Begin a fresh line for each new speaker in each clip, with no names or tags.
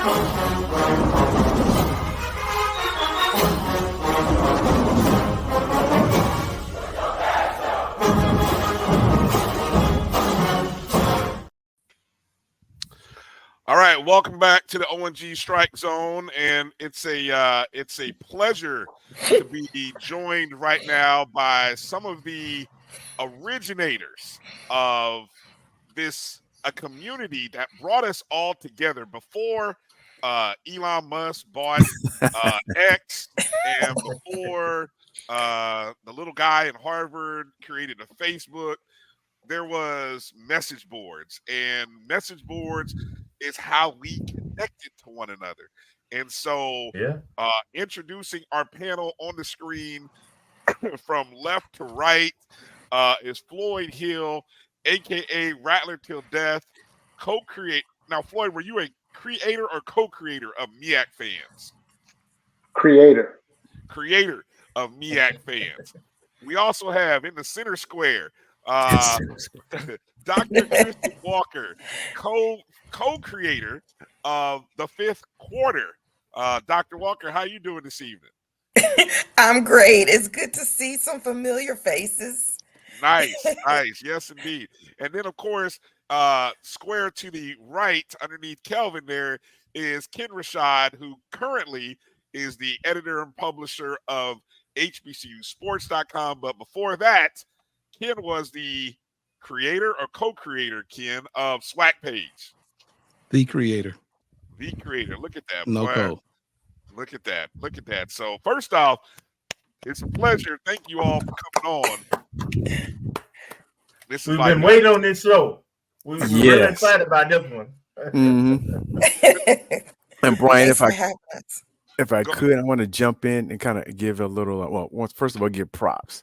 All right, welcome back to the O&G StrikeZone, and it's a pleasure to be joined right now by some of the originators of a community that brought us all together before Elon Musk bought X, and before the little guy in Harvard created a Facebook. There was message boards, and message boards is how we connected to one another. And so,
Yeah.
introducing our panel on the screen from left to right is Floyd Hill, aka Rattler Till Death, co-create. Now, Floyd, were you a creator or co-creator of MEAC fans?
Creator
of MEAC fans. We also have in the center square Dr. Christy Walker, co-creator of the fifth quarter. Dr. Walker, how you doing this evening?
I'm great. It's good to see some familiar faces.
Nice. Yes, indeed. And then, of course, square to the right underneath Kelvin there is Kenn Rashad, who currently is the editor and publisher of HBCUsports.com. But before that, Kenn was the creator or co-creator, Kenn, of SWAC page.
The creator.
Look at that.
No code.
Look at that. So first off, it's a pleasure. Thank you all for coming on.
We've been waiting on this show. We're really excited about this one.
And Brian, if I could, I want to jump in and kind of give a little, first of all, give props.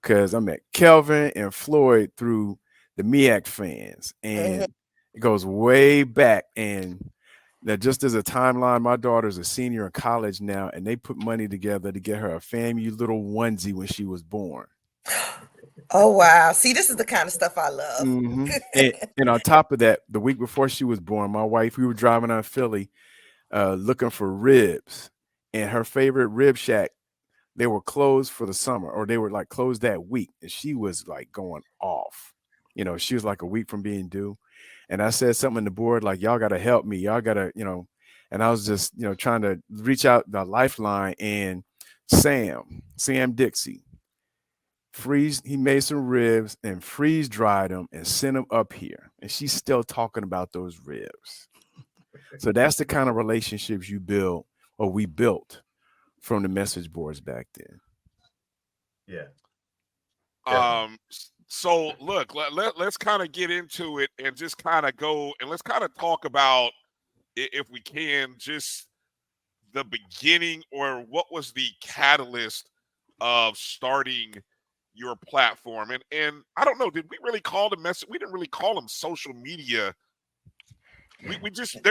Because I met Kelvin and Floyd through the MEAC fans, and it goes way back. And that just as a timeline, my daughter's a senior in college now, and they put money together to get her a FAMU little onesie when she was born.
Oh, wow. See, this is the kind of stuff I love.
And on top of that, the week before she was born, my wife, we were driving on Philly looking for ribs, and her favorite rib shack, they were closed for the summer, or they were like closed that week. And she was like going off, she was like a week from being due. And I said something on the board, like, y'all got to help me. Y'all got to, and I was just, trying to reach out the lifeline. And Sam Dixie, he made some ribs and freeze dried them and sent them up here. And she's still talking about those ribs. So that's the kind of relationships you build, or we built, from the message boards back then.
Yeah.
So look, let's kind of get into it and just kind of go, and let's kind of talk about, if we can, just the beginning, or what was the catalyst of starting your platform. And I don't know, did we really call them we didn't really call them social media. They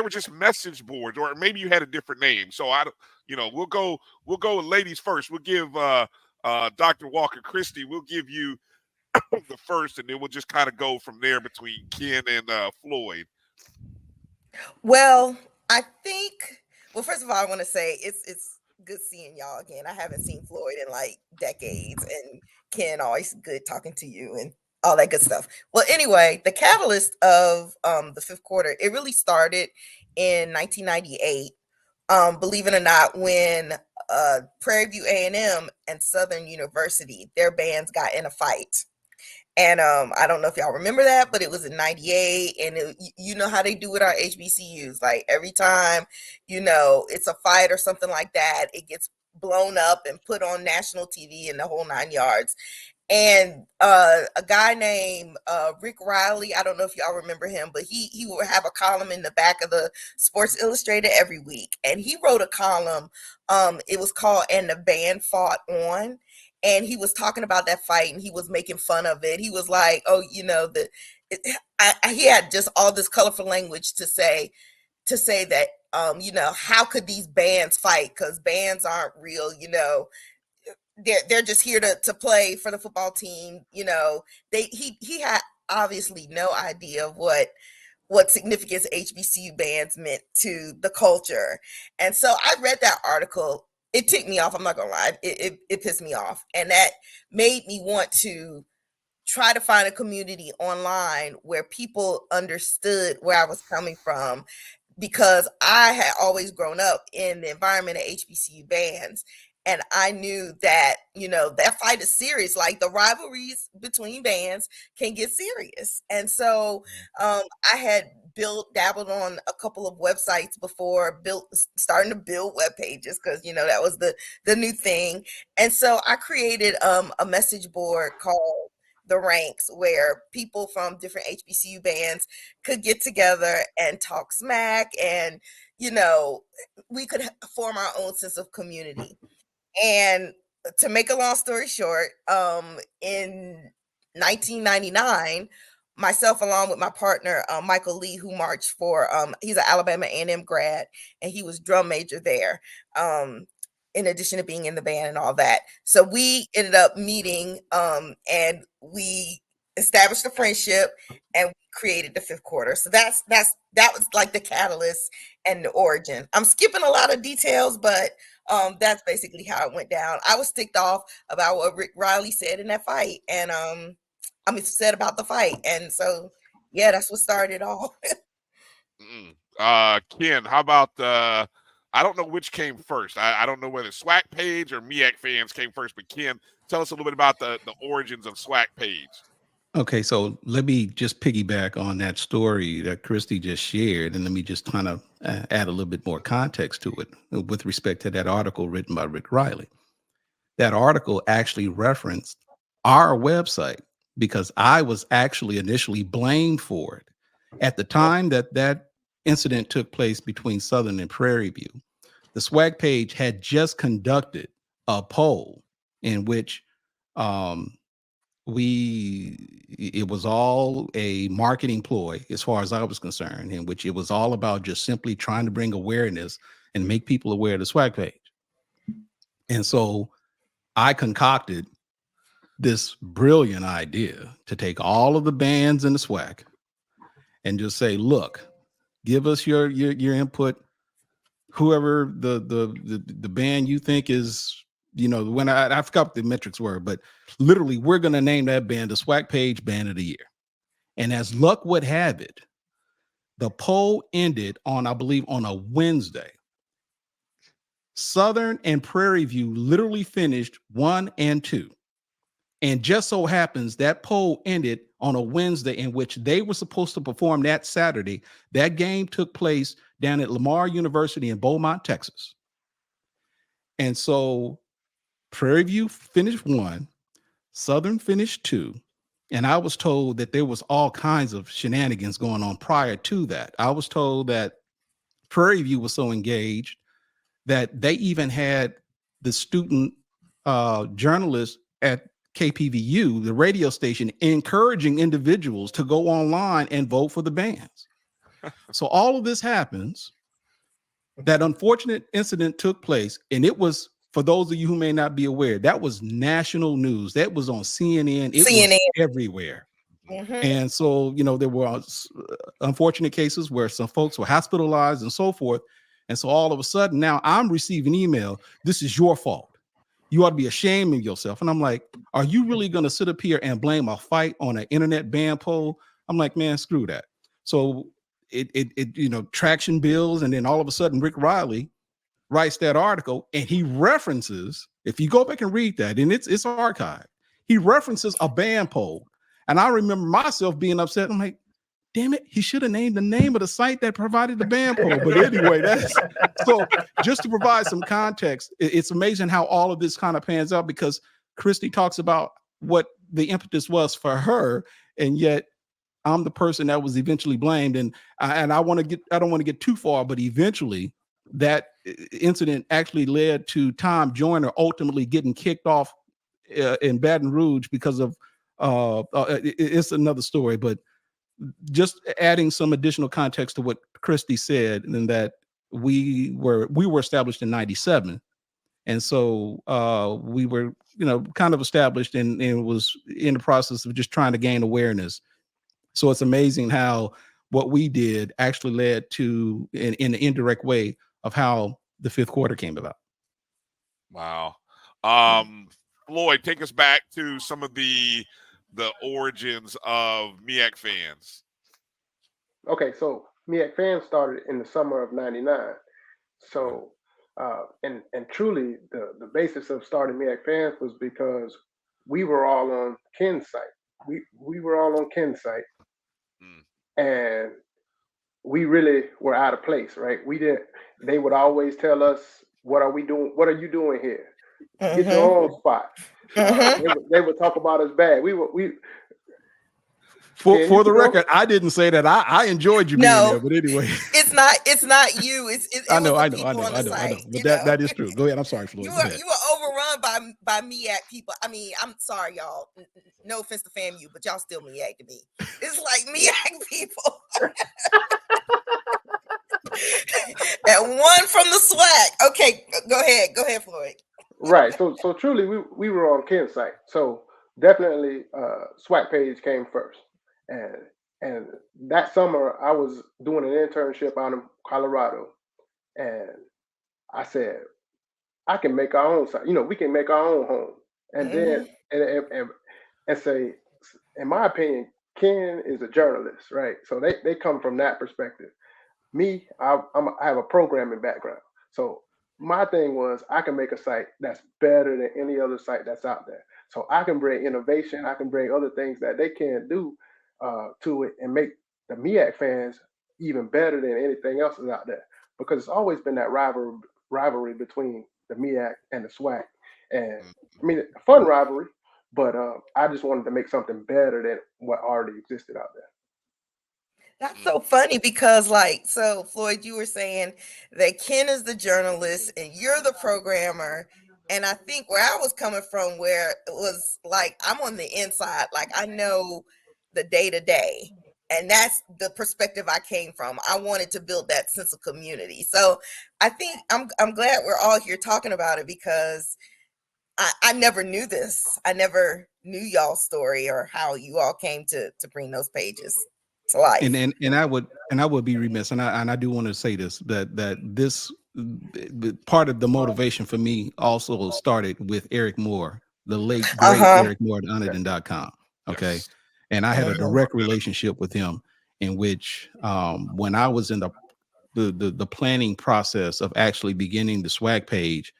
were just message boards, or maybe you had a different name. So we'll go ladies first. We'll give Dr. Walker, Christy, we'll give you the first, and then we'll just kind of go from there between Kenn and Floyd.
Well, I think, first of all, I want to say it's good seeing y'all again. I haven't seen Floyd in like decades, and Kenn, always good talking to you and all that good stuff. Well, anyway, the catalyst of the fifth quarter, it really started in 1998. Believe it or not, when Prairie View A&M and Southern University, their bands got in a fight. And I don't know if y'all remember that, but it was in 98. And you know how they do with our HBCUs. Like every time, it's a fight or something like that, it gets blown up and put on national TV and the whole 9 yards. And a guy named Rick Riley, I don't know if y'all remember him, but he would have a column in the back of the Sports Illustrated every week. And he wrote a column, it was called "And the Band Fought On." And he was talking about that fight, and he was making fun of it. He was like, oh, he had just all this colorful language to say that, how could these bands fight? Because bands aren't real, they're just here to play for the football team. He had obviously no idea of what what significance HBCU bands meant to the culture. And so I read that article. It ticked me off. I'm not gonna lie. It pissed me off. And that made me want to try to find a community online where people understood where I was coming from, because I had always grown up in the environment of HBCU bands. And I knew that, that fight is serious. Like, the rivalries between bands can get serious. And so I had dabbled on a couple of websites before, starting to build web pages, because, that was the new thing. And so I created a message board called The Ranks, where people from different HBCU bands could get together and talk smack, and we could form our own sense of community. And to make a long story short, in 1999, myself, along with my partner Michael Lee, who marched for he's an Alabama A&M grad, and he was drum major there, in addition to being in the band and all that. So we ended up meeting, and we established a friendship, and we created the Fifth Quarter. So that was like the catalyst and the origin. I'm skipping a lot of details, but that's basically how it went down. I was ticked off about what Rick Riley said in that fight, and said about the fight, and so yeah, that's what started all.
Kenn, how about I don't know which came first. I don't know whether SWAC page or MEAC fans came first, but Kenn, tell us a little bit about the origins of SWAC page.
Okay, so let me just piggyback on that story that Christy just shared, and let me just kind of add a little bit more context to it with respect to that article written by Rick Riley. That article actually referenced our website, because I was actually initially blamed for it. At the time that incident took place between Southern and Prairie View, the SWAC page had just conducted a poll in which it was all a marketing ploy, as far as I was concerned, in which it was all about just simply trying to bring awareness and make people aware of the SWAC page. And so I concocted this brilliant idea to take all of the bands in the SWAC and just say, look, give us your input. Whoever the band you think is, when I forgot what the metrics were, but literally we're going to name that band the SWAC page Band of the Year. And as luck would have it, the poll ended on, I believe, on a Wednesday. Southern and Prairie View literally finished 1 and 2. And just so happens that poll ended on a Wednesday, in which they were supposed to perform that Saturday. That game took place down at Lamar University in Beaumont, Texas. And so Prairie View finished 1, Southern finished 2. And I was told that there was all kinds of shenanigans going on prior to that. I was told that Prairie View was so engaged that they even had the student journalists at KPVU, the radio station, encouraging individuals to go online and vote for the bands. So all of this happens. That unfortunate incident took place, and it was, for those of you who may not be aware, that was national news. That was on CNN. It was everywhere. Mm-hmm. And so, there were unfortunate cases where some folks were hospitalized and so forth. And so all of a sudden now I'm receiving email, this is your fault. You ought to be ashamed of yourself. And I'm like, are you really going to sit up here and blame a fight on an internet band poll? I'm like, man, screw that. So it traction builds. And then all of a sudden, Rick Riley writes that article, and he references, if you go back and read that, and it's archived, he references a band poll. And I remember myself being upset. I'm like, damn it, he should have named the name of the site that provided the band poll. But anyway, so just to provide some context, it's amazing how all of this kind of pans out, because Christy talks about what the impetus was for her, and yet I'm the person that was eventually blamed. And I don't want to get too far, but eventually that incident actually led to Tom Joyner ultimately getting kicked off in Baton Rouge because of it's another story, but just adding some additional context to what Christy said, and that we were established in 97. And so we were, kind of established and was in the process of just trying to gain awareness. So it's amazing how what we did actually led to in an indirect way of how the fifth quarter came about.
Wow. Floyd, take us back to some of the origins of MEAC fans.
Okay, so MEAC fans started in the summer of '99. So, and truly, the basis of starting MEAC fans was because we were all on Kenn's site. We were all on Kenn's site, and we really were out of place, right? We didn't. They would always tell us, "What are we doing? What are you doing here? Get your own spot." They would talk about us bad.
For the record, I didn't say that. I enjoyed you being there, but anyway,
it's not you. It
I know.
But
that is true. Go ahead. I'm sorry, Floyd.
You were overrun by MEAC people. I mean, I'm sorry, y'all. No offense to FAMU, but y'all still MEAC to me. It's like MEAC people. And one from the SWAC. Okay, go ahead, Floyd.
Right. So truly, we were on Ken's site. So definitely, SWAC page came first. And that summer, I was doing an internship out in Colorado, and I said, I can make our own site. We can make our own home. And then and say, in my opinion, Kenn is a journalist, right? So they come from that perspective. Me, I have a programming background. So my thing was, I can make a site that's better than any other site that's out there. So I can bring innovation. I can bring other things that they can't do to it and make the MEAC fans even better than anything else is out there. Because it's always been that rivalry between the MEAC and the SWAC. And I mean, a fun rivalry, but I just wanted to make something better than what already existed out there.
That's so funny because, so Floyd, you were saying that Kenn is the journalist and you're the programmer. And I think where I was coming from, where it was like, I'm on the inside, like I know the day-to-day. And that's the perspective I came from. I wanted to build that sense of community. So I think I'm glad we're all here talking about it, because I never knew this. I never knew y'all's story or how you all came to bring those pages to life.
And I would be remiss, and I do want to say this, that this part of the motivation for me also started with Eric Moore, the late great Eric Moore at Onedin.com. Okay. Yes. And I had a direct relationship with him, in which when I was in the planning process of actually beginning the SWAC page,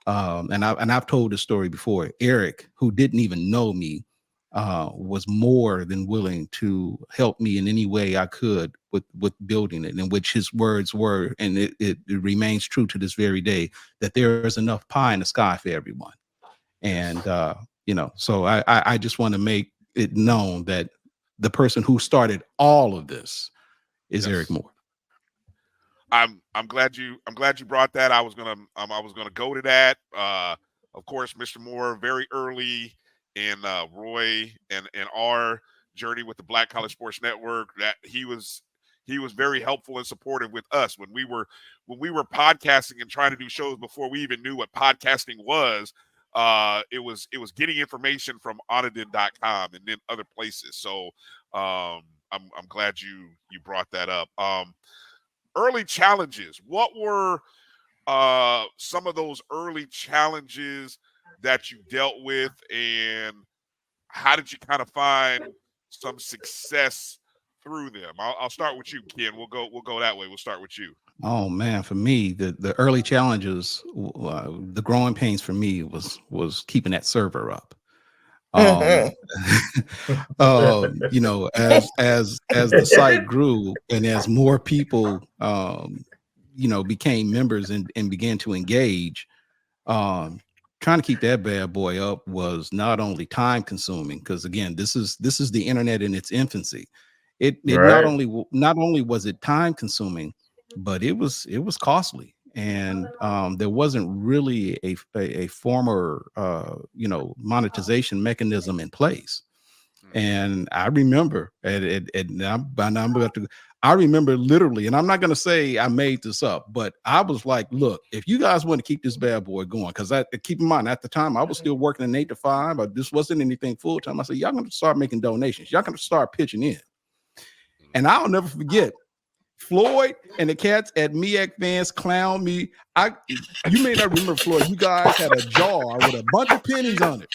and I've told this story before, Eric, who didn't even know me, was more than willing to help me in any way I could with building it, in which his words were, and it remains true to this very day, that there is enough pie in the sky for everyone. And so I just want to make it known that the person who started all of this is Eric Moore.
I'm glad you brought that. I was gonna go to that. Of course, Mr. Moore, very early in Roy and our journey with the Black College Sports Network, that he was very helpful and supportive with us when we were podcasting and trying to do shows before we even knew what podcasting was. It was getting information from Onedin.com and then other places. So I'm glad you brought that up. Early challenges. What were some of those early challenges that you dealt with, and how did you kind of find some success through them? I'll start with you, Kenn. We'll go that way. We'll start with you.
Oh man, for me, the early challenges, the growing pains for me was keeping that server up. As the site grew and as more people became members and began to engage, trying to keep that bad boy up was not only time consuming, because again, this is the internet in its infancy. It not only was it time consuming, but it was costly, and there wasn't really a former monetization mechanism in place. And I remember I remember literally, and I'm not going to say I made this up, but I was like, look, if you guys want to keep this bad boy going, because keep in mind, at the time I was still working an 8 to 5, but this wasn't anything full time. I said, y'all going to start making donations. Y'all going to start pitching in. And I'll never forget. Floyd and the cats at MEAC fans clown me. You may not remember, Floyd. You guys had a jar with a bunch of pennies on it.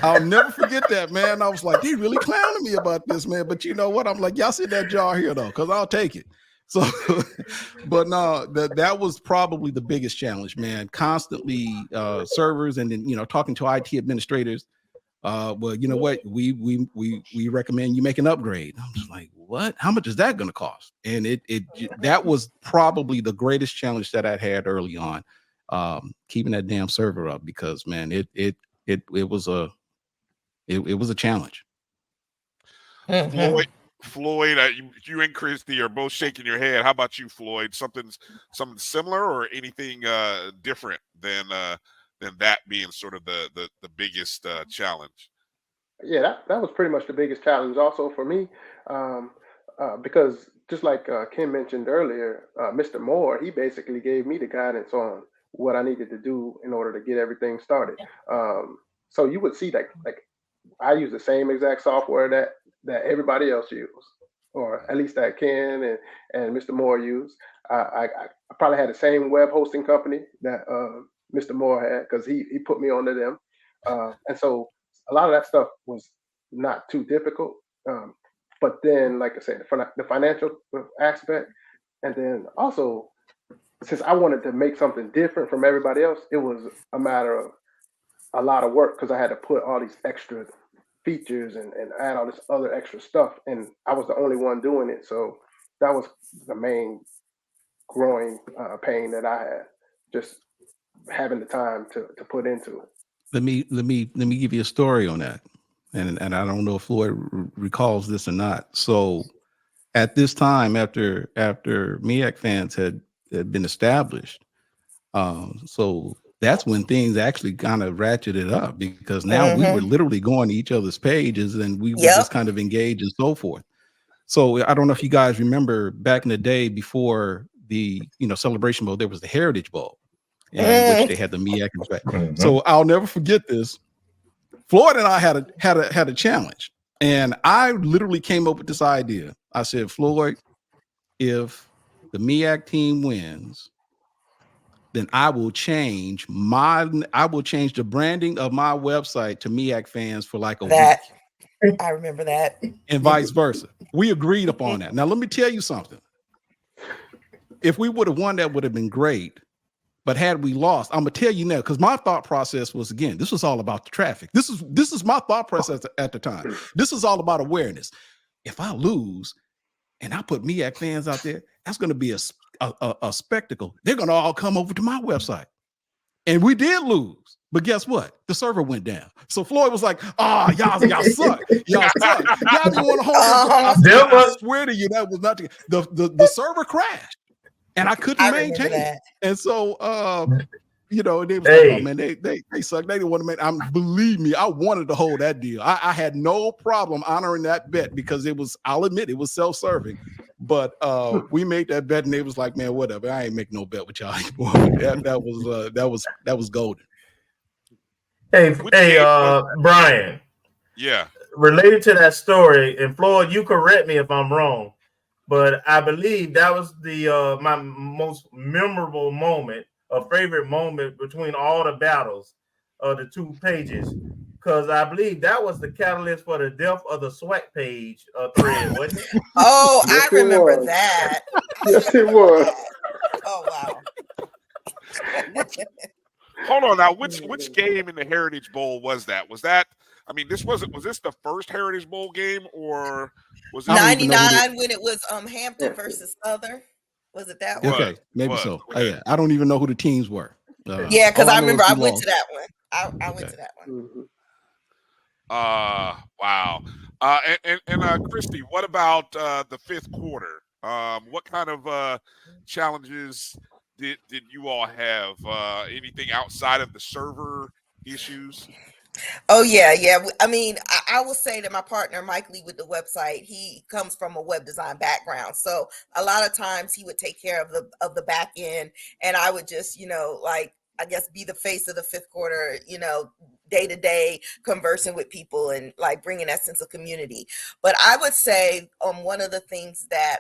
I'll never forget that, man. I was like, they really clowning me about this, man. But you know what? I'm like, y'all see that jar here though, because I'll take it. So, but no, that was probably the biggest challenge, man. Constantly servers, and then talking to IT administrators. Well, you know what? We recommend you make an upgrade. I'm just like, what? How much is that going to cost? And that was probably the greatest challenge that I had early on, keeping that damn server up, because man, it was a challenge.
Floyd, you and Christy are both shaking your head. How about you, Floyd? Something similar, or anything different than that being sort of the biggest challenge?
Yeah, that was pretty much the biggest challenge also for me, because just like Ken mentioned earlier, Mr. Moore, he basically gave me the guidance on what I needed to do in order to get everything started. So you would see like I use the same exact software that everybody else used, or at least that Ken and Mr. Moore used. I probably had the same web hosting company that Mr. Moore had, because he put me onto them. And so a lot of that stuff was not too difficult. But then, like I said, the financial aspect, and then also, since I wanted to make something different from everybody else, it was a matter of a lot of work, because I had to put all these extra features and add all this other extra stuff, and I was the only one doing it. So that was the main growing pain that I had, just having the time to put into it.
Let me give you a story on that, and I don't know if Floyd recalls this or not. So at this time, after MEAC fans had been established, so that's when things actually kind of ratcheted up, because now we were literally going to each other's pages, and we were just kind of engaged and so forth. So I don't know if you guys remember back in the day, before the Celebration Bowl, there was the Heritage Bowl, in which they had the MEAC in effect. So I'll never forget this. Floyd and I had a challenge, and I literally came up with this idea. I said, Floyd, if the MEAC team wins, then I will change the branding of my website to MEAC fans for like a week.
I remember that.
And vice versa. We agreed upon that. Now, let me tell you something. If we would have won, that would have been great. But had we lost, I'm gonna tell you now, because my thought process was, again, this was all about the traffic. This is my thought process at the time. This is all about awareness. If I lose and I put MEAC fans out there, that's gonna be a spectacle. They're gonna all come over to my website. And we did lose. But guess what? The server went down. So Floyd was like, y'all suck. Y'all suck. Y'all didn't want to hold it. I swear to you, that was not the server crashed. And I couldn't maintain it. And so they was like, oh man, they suck. They didn't want to make believe me, I wanted to hold that deal. I had no problem honoring that bet, because I'll admit, it was self-serving. But we made that bet, and they was like, man, whatever. I ain't make no bet with y'all anymore. That was golden.
Hey, Brian.
Yeah.
Related to that story, and Floyd, you correct me if I'm wrong, but I believe that was my most memorable moment, a favorite moment between all the battles of the 2 pages, because I believe that was the catalyst for the death of the SWAC page thread, wasn't it?
Oh, yes, I remember that.
Yes, it was.
Oh, wow.
Hold on now. Which game in the Heritage Bowl was that? Was that? I mean, was this the first Heritage Bowl game, or was it
99 when it was Hampton versus Southern? Was it that one?
Okay, maybe so. Okay. Yeah, I don't even know who the teams were.
Yeah, because I remember I went to that one. I went to that one.
Wow. And Christy, what about the 5th quarter? What kind of challenges did you all have? Anything outside of the server issues?
Oh yeah. I mean, I will say that my partner Mike Lee with the website, he comes from a web design background, so a lot of times he would take care of the back end, and I would just I guess be the face of the 5th quarter, day-to-day conversing with people and like bringing that sense of community. But I would say one of the things that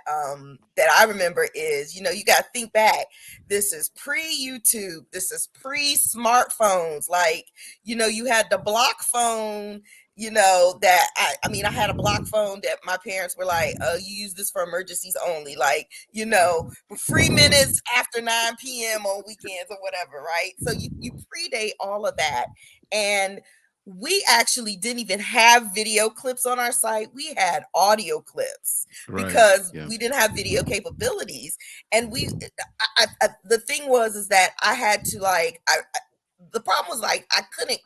that I remember is, you know, you got to think back. This is pre-YouTube. This is pre-smartphones. Like, you know, you had the block phone, you know, that I mean, I had a block phone that my parents were like, oh, you use this for emergencies only. Like, you know, free minutes after 9 p.m. on weekends or whatever, right? So you predate all of that. And we actually didn't even have video clips on our site. We had audio clips because we didn't have video capabilities. And the thing was that I had to like, the problem was like, I couldn't,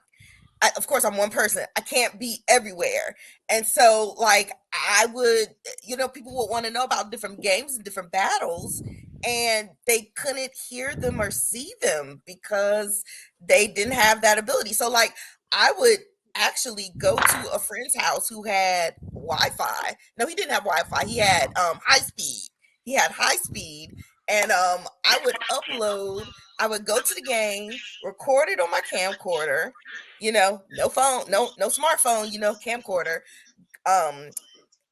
of course, I'm one person. I can't be everywhere. And so like I would, you know, people would want to know about different games and different battles, and they couldn't hear them or see them because they didn't have that ability. So like I would actually go to a friend's house who had Wi-Fi. No, he didn't have Wi-Fi. He had high speed. He had high speed. And I would upload, I would go to the game, record it on my camcorder, you know, no phone, no smartphone, you know, camcorder.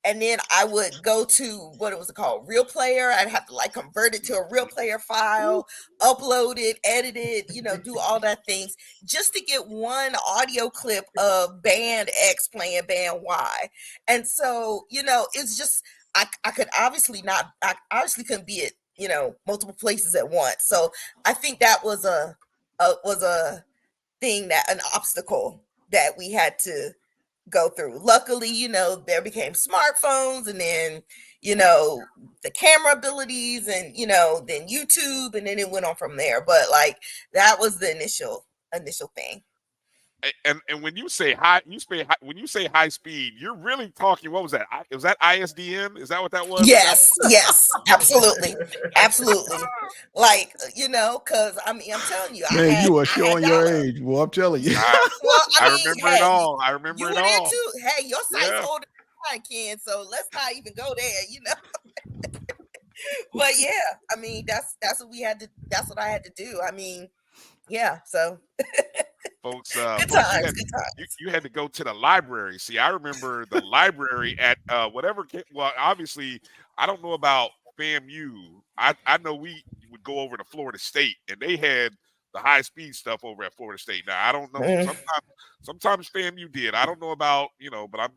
And then I would go to what it was called, Real Player. I'd have to like convert it to a Real Player file, upload it, edit it, you know, do all that things just to get one audio clip of band X playing band Y. And so, you know, it's just I could obviously not, I obviously couldn't be at, you know, multiple places at once. So I think that was a thing, that an obstacle that we had to go through. Luckily, you know, there became smartphones, and then, you know, the camera abilities, and, you know, then YouTube, and then it went on from there. But like that was the initial thing.
And when you say when you say high speed, you're really talking. What was that? Was that ISDN? Is that what that was?
Yes, absolutely, absolutely. Like, you know, because I mean, I'm telling you,
man, you are showing your age. Well, I'm telling you.
Well, I mean,
remember it all. I remember it all.
Too. Hey, your site's older than mine, Ken. So let's not even go there. You know. But yeah, I mean, that's what we had to. That's what I had to do. I mean, yeah. So.
Folks,
good times.
You had to go to the library. See, I remember the library at whatever. Well, obviously, I don't know about FAMU. I know we would go over to Florida State, and they had the high speed stuff over at Florida State. Now, I don't know. Sometimes FAMU did. I don't know about, you know, but I'm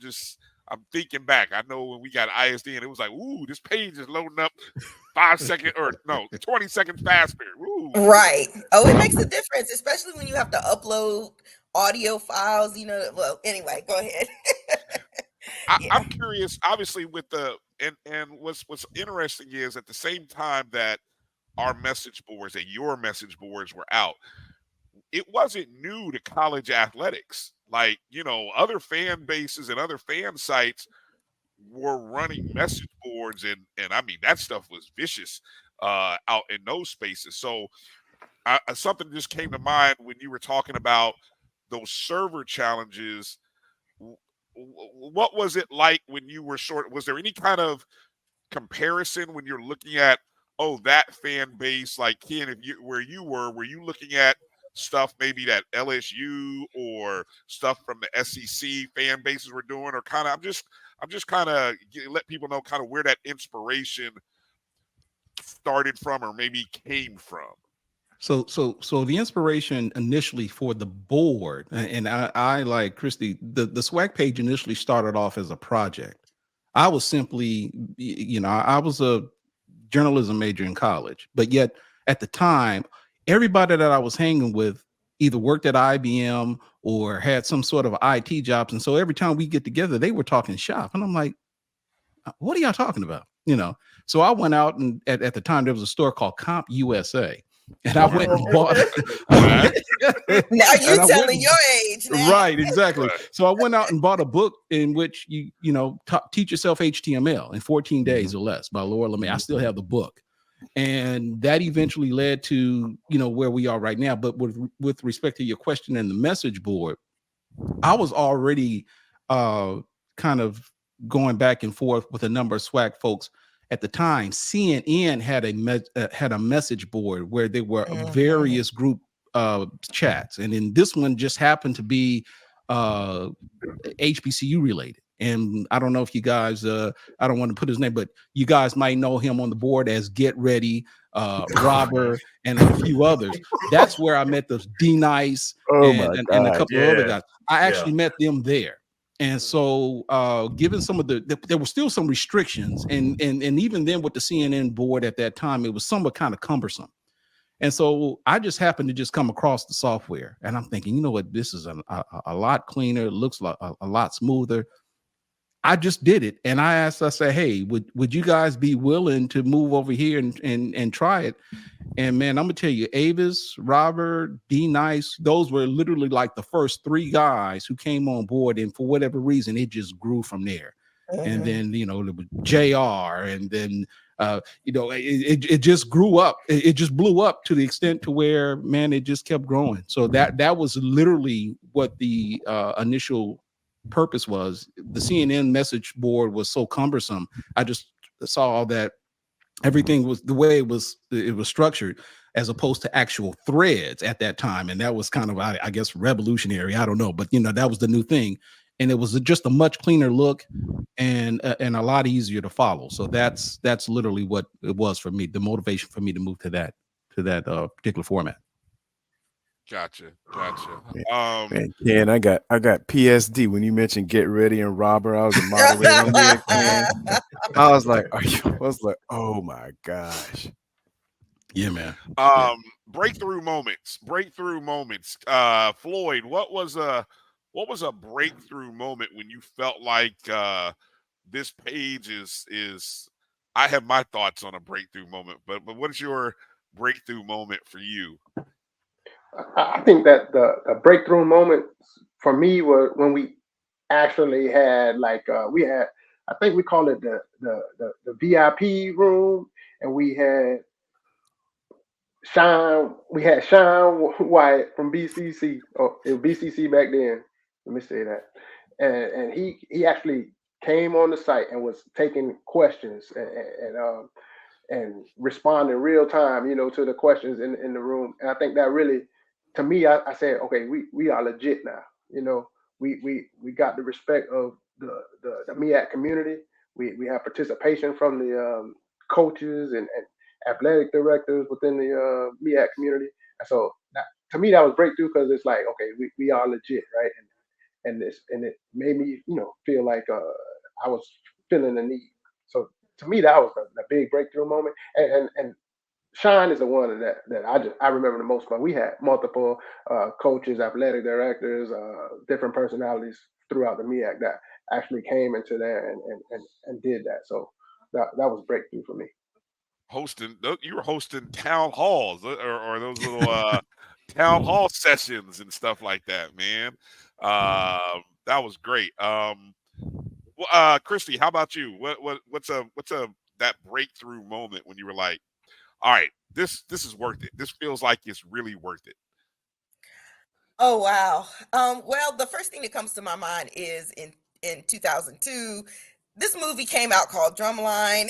thinking back. I know when we got ISD, and it was like, ooh, this page is loading up 5 seconds or no, 20 seconds faster. Ooh.
Right. Oh, it makes a difference, especially when you have to upload audio files, you know. Well, anyway, go ahead.
I'm curious, obviously, with the and what's interesting is at the same time that our message boards and your message boards were out, it wasn't new to college athletics. Like, you know, other fan bases and other fan sites were running message boards, and I mean, that stuff was vicious out in those spaces. So something just came to mind when you were talking about those server challenges. What was it like when you were was there any kind of comparison when you're looking at, oh, that fan base, like Ken, were you looking at stuff maybe that LSU or stuff from the SEC fan bases were doing, or kind of, I'm just kind of let people know kind of where that inspiration started from or maybe came from.
So the inspiration initially for the board, and I like Christy, the SWAC page initially started off as a project. I was simply, you know, I was a journalism major in college, but yet at the time, everybody that I was hanging with either worked at IBM or had some sort of IT jobs. And so every time we get together, they were talking shop. And I'm like, what are y'all talking about? You know, so I went out, and at the time there was a store called Comp USA. And I went and bought.
Now you're telling your age, now.
Right? Exactly. So I went out and bought a book in which you know teach yourself HTML in 14 days or less by Laura LeMay. I still have the book, and that eventually led to, you know, where we are right now. But with respect to your question and the message board, I was already kind of going back and forth with a number of SWAC folks. At the time, CNN had a message board where there were various group chats, and then this one just happened to be HBCU related. And I don't know if you guys, I don't want to put his name, but you guys might know him on the board as Get Ready, Robert, and a few others. That's where I met the D Nice and a couple of other guys. I actually met them there. And so given some of there were still some restrictions, and even then with the CNN board at that time, it was somewhat kind of cumbersome. And so I just happened to just come across the software, and I'm thinking, you know what, this is a lot cleaner. It looks like a lot smoother. I just did it. And I said, hey, would you guys be willing to move over here and try it? And man, I'm gonna tell you, Avis, Robert, D Nice, those were literally like the first 3 guys who came on board. And for whatever reason, it just grew from there. And then, you know, there was JR, and then you know, it just grew up. It just blew up to the extent to where, man, it just kept growing. So that was literally what the initial purpose was. The CNN message board was so cumbersome. I just saw that everything was the way it was structured, as opposed to actual threads at that time. And that was kind of, I guess, revolutionary. I don't know, but you know, that was the new thing. And it was just a much cleaner look and a lot easier to follow. So that's literally what it was for me, the motivation for me to move to that particular format.
Gotcha.
Man, Ken, I got PSD when you mentioned Get Ready and Robert. I was a moderator on there, Ken. I was like, oh my gosh.
Yeah, man.
Breakthrough moments. Floyd, what was a breakthrough moment when you felt like this page is I have my thoughts on a breakthrough moment, but what is your breakthrough moment for you?
I think that the breakthrough moment for me was when we actually had I think we call it the VIP room, and we had Sean Wyatt from BCC. Oh, it was BCC back then. Let me say that. And he actually came on the site and was taking questions and responding real time, you know, to the questions in the room. And I think that really, to me, I said, okay, we are legit now. You know, we got the respect of the MEAC community. We have participation from the coaches and athletic directors within the MEAC community. And so to me, that was breakthrough, because it's like, okay, we are legit, right? And it made me, you know, feel like I was feeling the need. So to me, that was the big breakthrough moment. And Sean is the one that I remember the most. But we had multiple coaches, athletic directors, different personalities throughout the MEAC that actually came into there and did that. So that was breakthrough for me.
You were hosting town halls or those little town hall sessions and stuff like that, man. That was great. Christy, how about you? What's that breakthrough moment when you were like, all right, this is worth it. This feels like it's really worth it.
Oh wow. Well, the first thing that comes to my mind is in 2002. This movie came out called Drumline.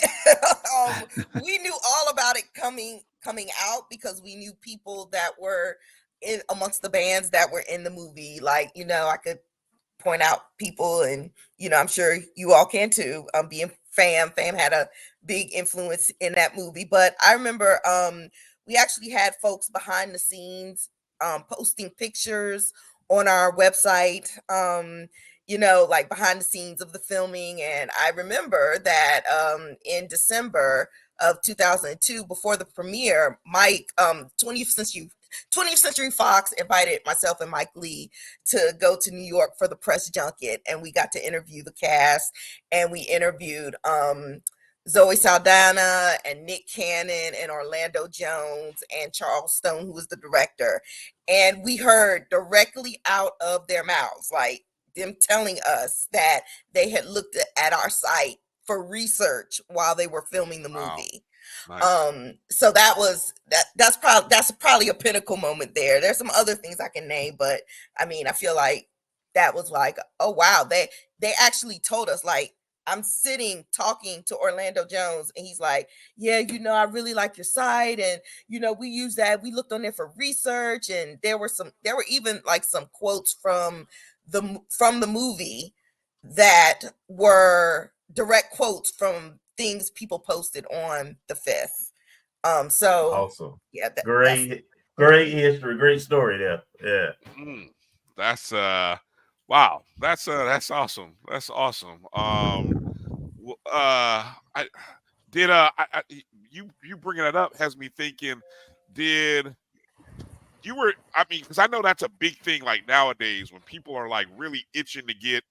We knew all about it coming out because we knew people that were in amongst the bands that were in the movie. Like, you know, I could point out people, and you know, I'm sure you all can too. Being Fam had a big influence in that movie. But I remember we actually had folks behind the scenes posting pictures on our website. You know, like behind the scenes of the filming. And I remember that in December of 2002, before the premiere, Mike, 20th Century Fox invited myself and Mike Lee to go to New York for the press junket, and we got to interview the cast, and we interviewed Zoe Saldana and Nick Cannon and Orlando Jones and Charles Stone, who was the director. And we heard directly out of their mouths, like them telling us that they had looked at our site for research while they were filming the movie. Wow. Nice. So that's probably a pinnacle moment there. There's some other things I can name, but I mean, I feel like that was like, oh wow, they actually told us, like, I'm sitting talking to Orlando Jones, and he's like, yeah, I really like your site, and we use that. We looked on there for research, and there were even like some quotes from the movie that were direct quotes from things people posted on the 5th. So
Awesome.
yeah,
Great history, great story there. Yeah.
That's wow. That's awesome. That's awesome. I did you bringing that up has me thinking, did you were I mean, because I know that's a big thing like nowadays when people are like really itching to get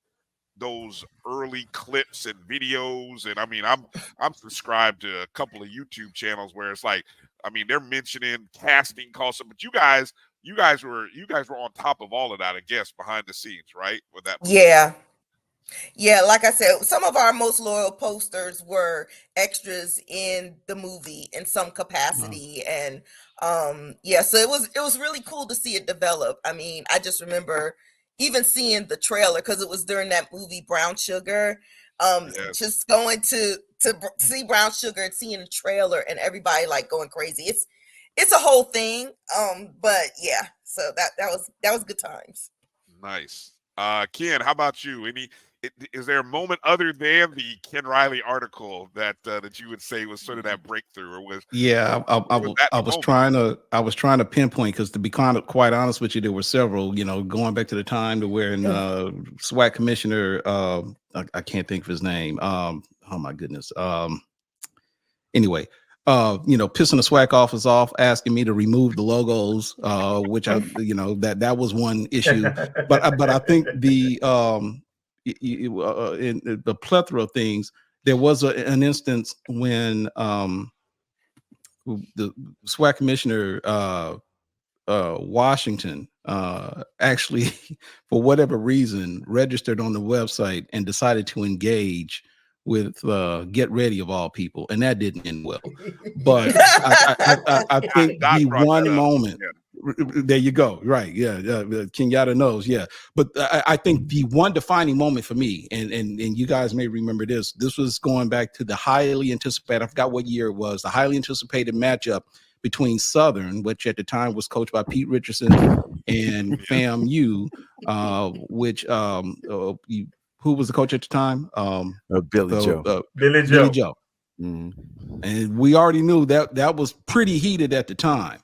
those early clips and videos. And I mean, I'm subscribed to a couple of YouTube channels where it's like, I mean, they're mentioning casting calls, but you guys were on top of all of that, I guess, behind the scenes, right? With that movie.
Yeah, like I said, some of our most loyal posters were extras in the movie in some capacity. And so it was really cool to see it develop. I mean, I just remember even seeing the trailer because it was during that movie Brown Sugar.
Yes.
Just going to see Brown Sugar and seeing the trailer and everybody like going crazy. It's a whole thing. But yeah, so that was good times.
Nice. Ken, how about you? Is there a moment other than the Ken Riley article that you would say was sort of that breakthrough, or was
I was trying to pinpoint, because to be quite honest with you, there were several, going back to the time to where SWAC commissioner, I can't think of his name. Oh my goodness. Anyway, pissing the SWAC office off, asking me to remove the logos, which that was one issue. But I think in the plethora of things, there was an instance when the SWAC commissioner Washington actually, for whatever reason, registered on the website and decided to engage with Get Ready of all people, and that didn't end well. But I think the one moment. Yeah. There you go. Right. Yeah. Kenyatta knows. Yeah. But I think the one defining moment for me, and you guys may remember this. This was going back to the highly anticipated. I forgot what year it was. The highly anticipated matchup between Southern, which at the time was coached by Pete Richardson, and FAMU, which who was the coach at the time?
Billy Joe.
Billy Joe.
Mm-hmm. And we already knew that was pretty heated at the time.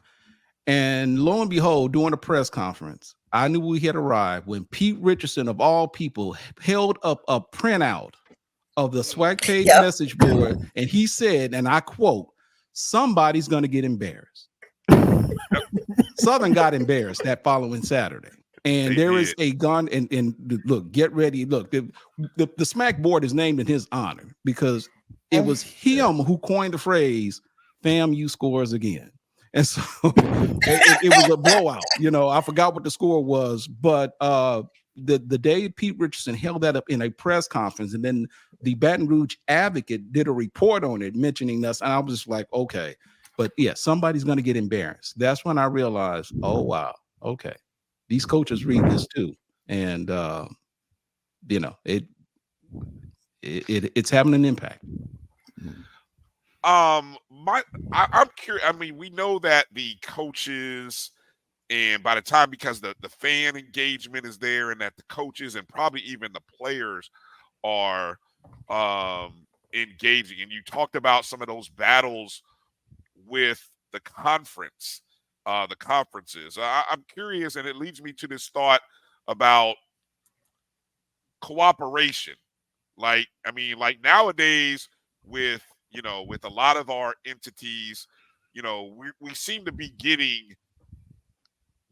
And lo and behold, during a press conference, I knew we had arrived when Pete Richardson, of all people, held up a printout of the SWAC page message board, and he said, and I quote, "Somebody's going to get embarrassed." Southern got embarrassed that following Saturday. And there is a gun, and look, get ready. Look, the SMAC board is named in his honor because it was him who coined the phrase "FAMU scores again." And so it was a blowout. I forgot what the score was, but the day Pete Richardson held that up in a press conference, and then the Baton Rouge Advocate did a report on it mentioning us, and I was just like, okay. But yeah, somebody's going to get embarrassed. That's when I realized, oh, wow, okay. These coaches read this too. And, it's having an impact.
I'm curious. I mean, we know that the coaches, and by the time, because the fan engagement is there, and that the coaches and probably even the players are engaging. And you talked about some of those battles with the conferences. I'm curious, and it leads me to this thought about cooperation. Like nowadays with a lot of our entities, we seem to be getting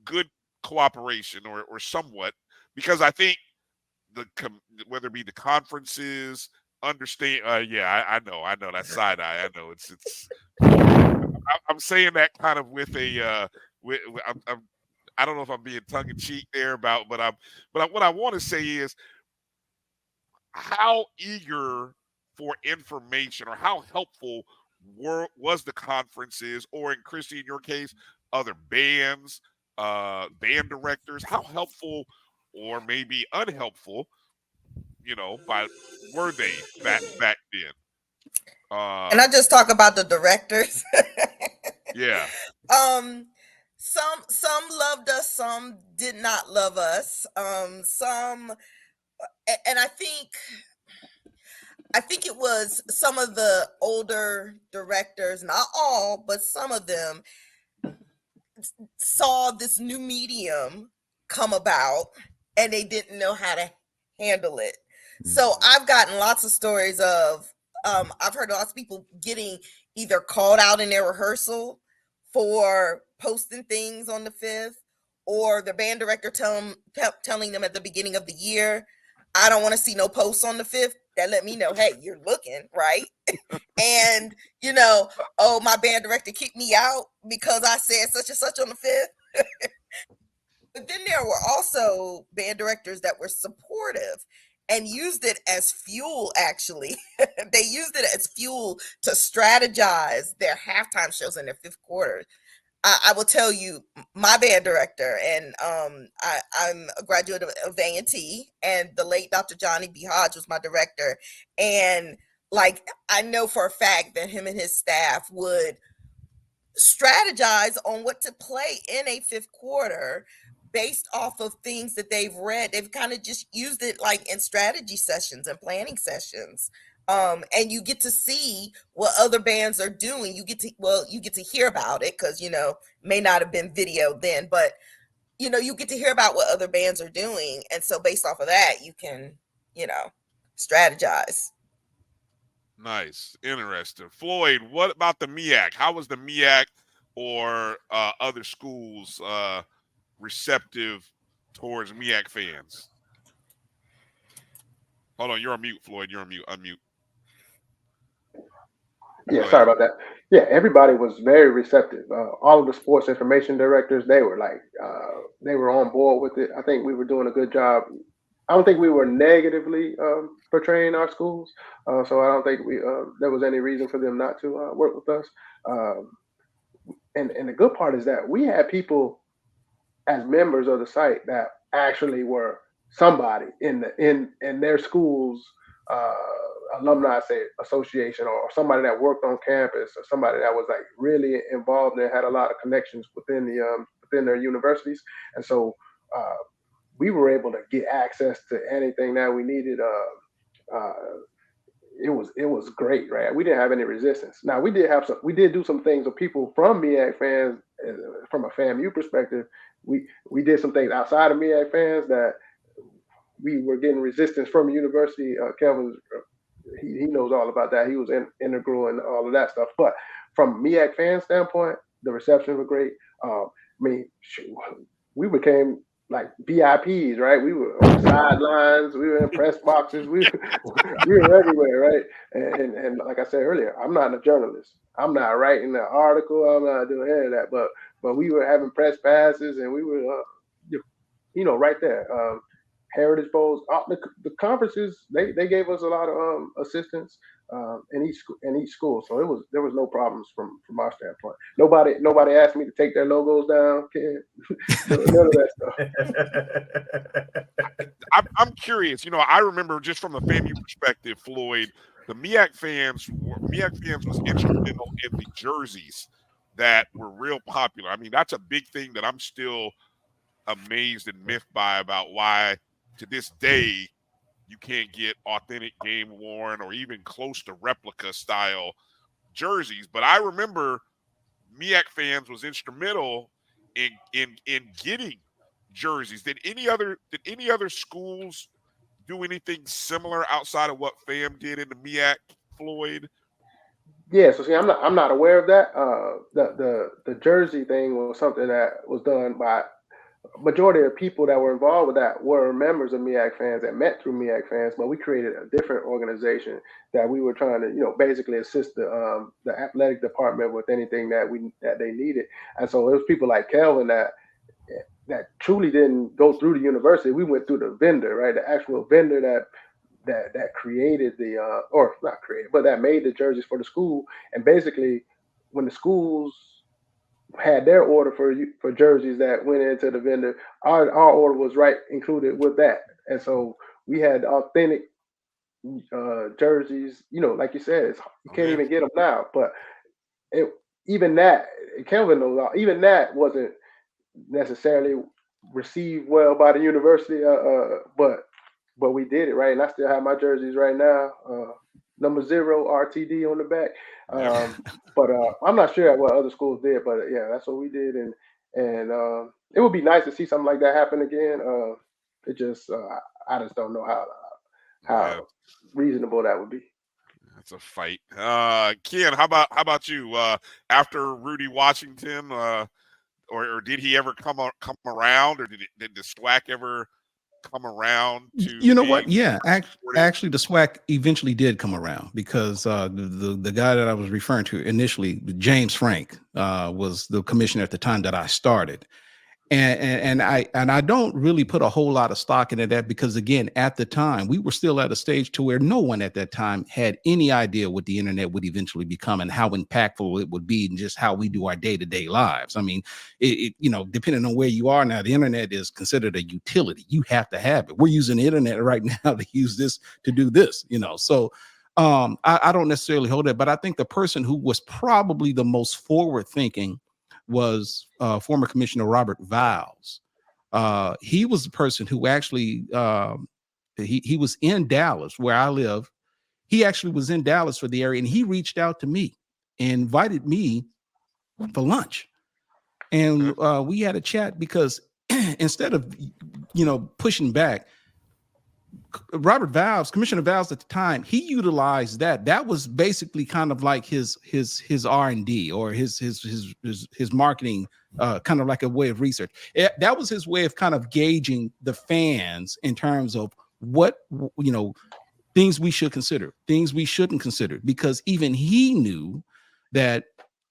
good cooperation or somewhat, because I think whether it be the conferences understand. I know that side eye. I know it's. I'm saying that kind of with a I don't know if I'm being tongue in cheek there but what I want to say is, how eager for information, or how helpful was the conferences, or in Christy, in your case, other bands, band directors, how helpful or maybe unhelpful, By were they back then?
And I just talk about the directors.
Yeah.
Some loved us, some did not love us. Some, and I think it was some of the older directors, not all, but some of them saw this new medium come about and they didn't know how to handle it. So I've gotten lots of stories of I've heard lots of people getting either called out in their rehearsal for posting things on the 5th, or the band director telling them at the beginning of the year, I don't want to see no posts on the 5th. That let me know, hey, you're looking, right? And oh, my band director kicked me out because I said such and such on the 5th. But then there were also band directors that were supportive and used it as fuel, actually. They used it as fuel to strategize their halftime shows in their 5th quarter. I will tell you, my band director, and I'm a graduate of A&T, and the late Dr. Johnny B. Hodge was my director. And I know for a fact that him and his staff would strategize on what to play in a 5th quarter based off of things that they've read. They've kind of just used it in strategy sessions and planning sessions. And you get to see what other bands are doing. You get to hear about it because, may not have been video then, but, you get to hear about what other bands are doing. And so based off of that, you can, strategize.
Nice. Interesting. Floyd, what about the MEAC? How was the MEAC or other schools receptive towards MEAC fans? Hold on, you're on mute, Floyd. You're on mute. Unmute.
Yeah, sorry about that. Yeah, everybody was very receptive. All of the sports information directors, they were they were on board with it. I think we were doing a good job. I don't think we were negatively portraying our schools, so I don't think there was any reason for them not to work with us. And the good part is that we had people as members of the site that actually were somebody in their schools alumni association, or somebody that worked on campus, or somebody that was really involved and had a lot of connections within their universities. And so we were able to get access to anything that we needed. It was great, right? We didn't have any resistance. Now we did do some things with people from MEAC fans from a FAMU perspective. We did some things outside of MEAC fans that we were getting resistance from university. Kelvin, he knows all about that. He was integral and all of that stuff. But from MEAC fan standpoint, the reception was great. We became VIPs, right? We were on the sidelines, we were in press boxes, we were everywhere, right? And like I said earlier, I'm not a journalist. I'm not writing an article. I'm not doing any of that. But we were having press passes, and we were, right there. Heritage Bowls, the conferences, they gave us a lot of assistance in each school, so there was no problems from our standpoint. Nobody asked me to take their logos down. None of that
stuff. I'm curious. I remember just from the FAMU perspective, Floyd, the MEAC fans was instrumental in the jerseys that were real popular. I mean, that's a big thing that I'm still amazed and miffed by, about why to this day you can't get authentic game worn or even close to replica style jerseys. But I remember MEAC fans was instrumental in getting jerseys. Did any other schools do anything similar outside of what FAM did in the MEAC, Floyd?
Yeah, so see, I'm not aware of that. The jersey thing was something that was done by majority of people that were involved with that were members of MEAC fans that met through MEAC fans, but we created a different organization that we were trying to, basically assist the athletic department with anything that they needed. And so it was people like Kelvin that truly didn't go through the university. We went through the vendor, right? The actual vendor that created or not created, but that made the jerseys for the school. And basically, when the schools had their order for jerseys that went into the vendor, our order was included with that. And so we had authentic jerseys. You know, like you said, you can't
yeah.
even get them now. But even that, Kelvin knows, even that wasn't necessarily received well by the university. But we did it, right, and I still have my jerseys right now. Number 0 RTD on the back. But I'm not sure what other schools did, but yeah, that's what we did, and it would be nice to see something like that happen again. It just I just don't know how reasonable that would be.
That's a fight. Ken, how about you? After Rudy Washington, or did he ever come around, or did the SWAC ever come around to?
You know what? Yeah, actually, the SWAC eventually did come around, because the guy that I was referring to initially, James Frank, was the commissioner at the time that I started. And I don't really put a whole lot of stock into that, because again, at the time, we were still at a stage to where no one at that time had any idea what the internet would eventually become and how impactful it would be, and just how we do our day-to-day lives. I mean, you know, depending on where you are now, the internet is considered a utility. You have to have it. We're using the internet right now to use this to do this, you know. So I don't necessarily hold that, but I think the person who was probably the most forward-thinking was former Commissioner Robert Viles. He was the person who actually he was in Dallas, where I live. He actually was in Dallas for the area, and he reached out to me and invited me for lunch. And we had a chat, because instead of, you know, pushing back, Robert Viles, Commissioner Viles at the time, he utilized that. That was basically kind of like his R&D, or his marketing, kind of like a way of research. That was his way of kind of gauging the fans in terms of what, you know, things we should consider, things we shouldn't consider, because even he knew that,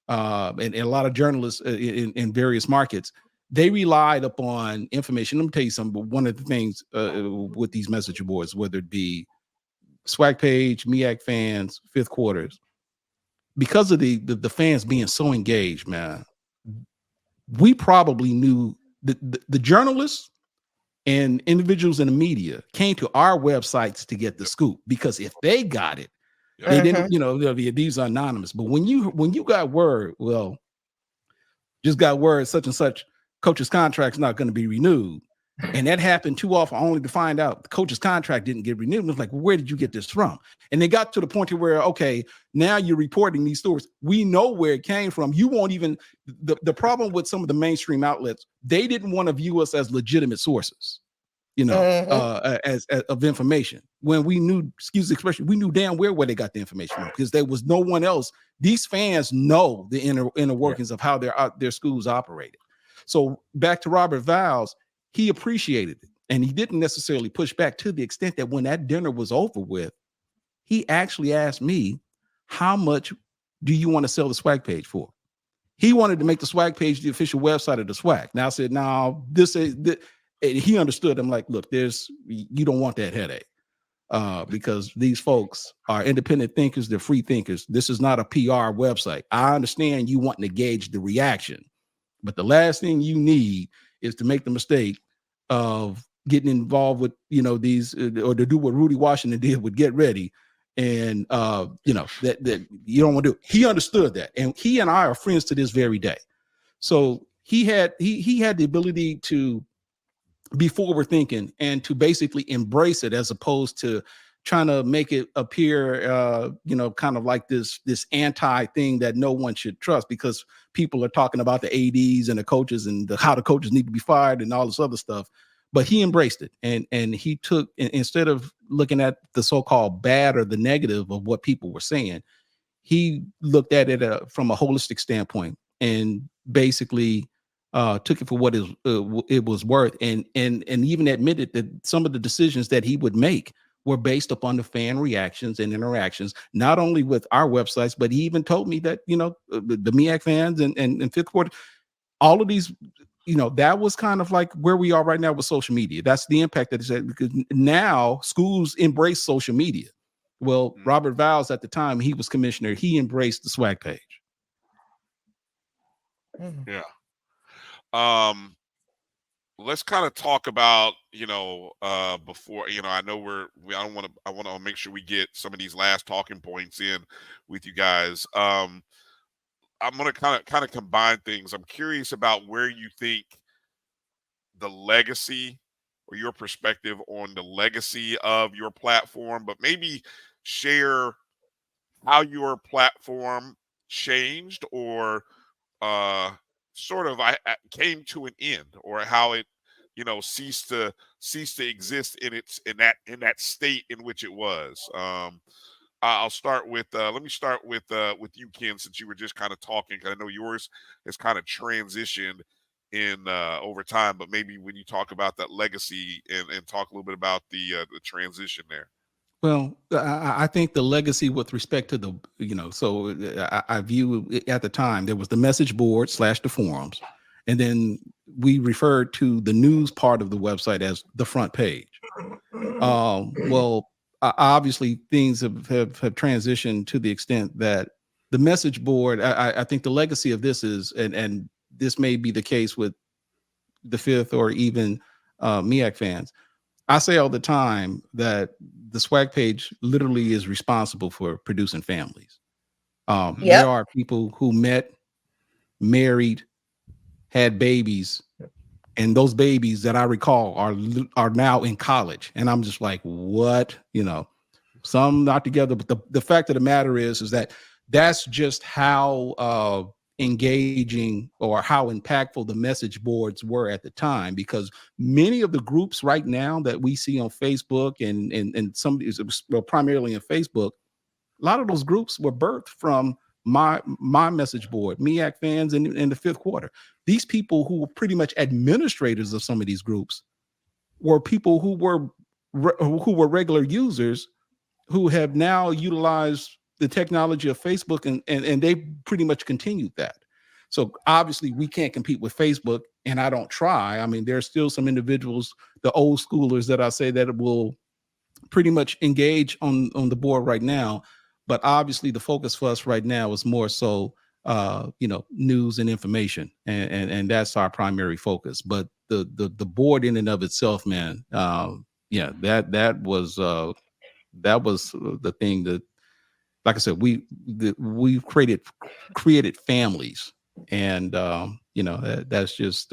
and a lot of journalists in various markets, they relied upon information. Let me tell you something. But one of the things with these messenger boards, whether it be SWAC page, MEAC fans, fifth quarters, because of the fans being so engaged, man, we probably knew the journalists and individuals in the media came to our websites to get the scoop, because if they got it, they didn't, you know, these are anonymous. But when you got word, well, just got word such and such coach's contract's not going to be renewed, and that happened too often, only to find out the coach's contract didn't get renewed. It was like, well, where did you get this from? And they got to the point where, okay, now you're reporting these stories. We know where it came from. You won't even, the problem with some of the mainstream outlets, they didn't want to view us as legitimate sources, you know, as of information. When we knew, excuse the expression, we knew damn well where they got the information from, because there was no one else. These fans know the inner workings of how their schools operated. So back to Robert Viles, he appreciated it, and he didn't necessarily push back, to the extent that when that dinner was over with, he actually asked me, how much do you want to sell the SWAC page for? He wanted to make the SWAC page the official website of the SWAC. Now I said, no, this is, and he understood. I'm like, look, you don't want that headache, because these folks are independent thinkers. They're free thinkers. This is not a PR website. I understand you wanting to gauge the reaction, but the last thing you need is to make the mistake of getting involved with, you know, these, or to do what Rudy Washington did with Get Ready. And, you know, that you don't want to do. He understood that. And he and I are friends to this very day. So he had the ability to be forward thinking and to basically embrace it, as opposed to trying to make it appear, you know, kind of like this anti thing that no one should trust, because people are talking about the ADs and the coaches and how the coaches need to be fired and all this other stuff. But he embraced it, and he took, instead of looking at the so-called bad or the negative of what people were saying, he looked at it from a holistic standpoint, and basically took it for what it was worth, and even admitted that some of the decisions that he would make were based upon the fan reactions and interactions, not only with our websites, but he even told me that, you know, the MEAC fans and fifth quarter, all of these, you know, that was kind of like where we are right now with social media. That's the impact that it's had, because now schools embrace social media. Well, Robert Viles at the time he was commissioner, he embraced the SWAC page.
Yeah. let's kind of talk about, before, I know I want to make sure we get some of these last talking points in with you guys. I'm going to kind of combine things. I'm curious about where you think the legacy or your perspective on the legacy of your platform, but maybe share how your platform changed or uh sort of I came to an end, or how it ceased to exist in that state in which it was. I'll start with let me start with you, Ken, since you were just kind of talking, 'cause I know yours has kind of transitioned in over time, but maybe when you talk about that legacy and talk a little bit about the transition there.
Well, I think the legacy with respect to so I view it at the time, there was the message board / the forums, and then we referred to the news part of the website as the front page. Well, obviously things have transitioned to the extent that the message board, I think the legacy of this is, and this may be the case with the fifth or even MEAC fans. I say all the time that the SWAC page literally is responsible for producing families. There are people who met, married, had babies, and those babies that I recall are now in college. And I'm just like, what? Some not together. But the fact of the matter is that that's just how engaging or how impactful the message boards were at the time, because many of the groups right now that we see on Facebook and some primarily in Facebook, a lot of those groups were birthed from my message board, MEAC fans in the fifth quarter. These people who were pretty much administrators of some of these groups were people who were regular users who have now utilized the technology of Facebook, and they pretty much continued that. So obviously we can't compete with Facebook, and I don't try. I mean, there's still some individuals, the old schoolers that I say that will pretty much engage on the board right now. But obviously the focus for us right now is more so news and information, and that's our primary focus. But the board in and of itself, man, that was the thing that, like I said, we created families, and that's just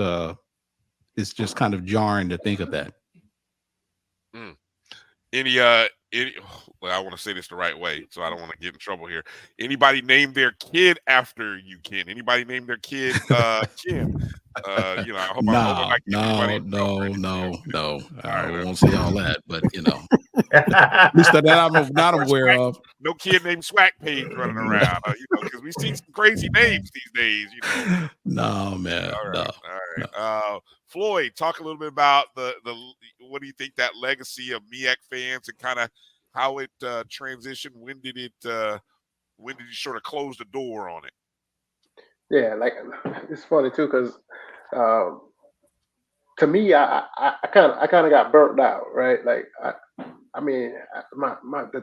it's just kind of jarring to think of that.
Any well, I want to say this the right way, so I don't want to get in trouble here. Anybody name their kid after you, Ken? Anybody name their kid Ken? I hope
No.
I
won't say all that, but at least that I'm not aware of.
No kid named SWAC page running around, because we see some crazy names these days.
No, man.
All right,
no,
all right.
no.
Floyd, talk a little bit about the what do you think that legacy of MEAC fans and kind of how it transitioned? When did you sort of close the door on it?
Yeah, like it's funny too, because to me, I kind of got burnt out, right? Like I mean,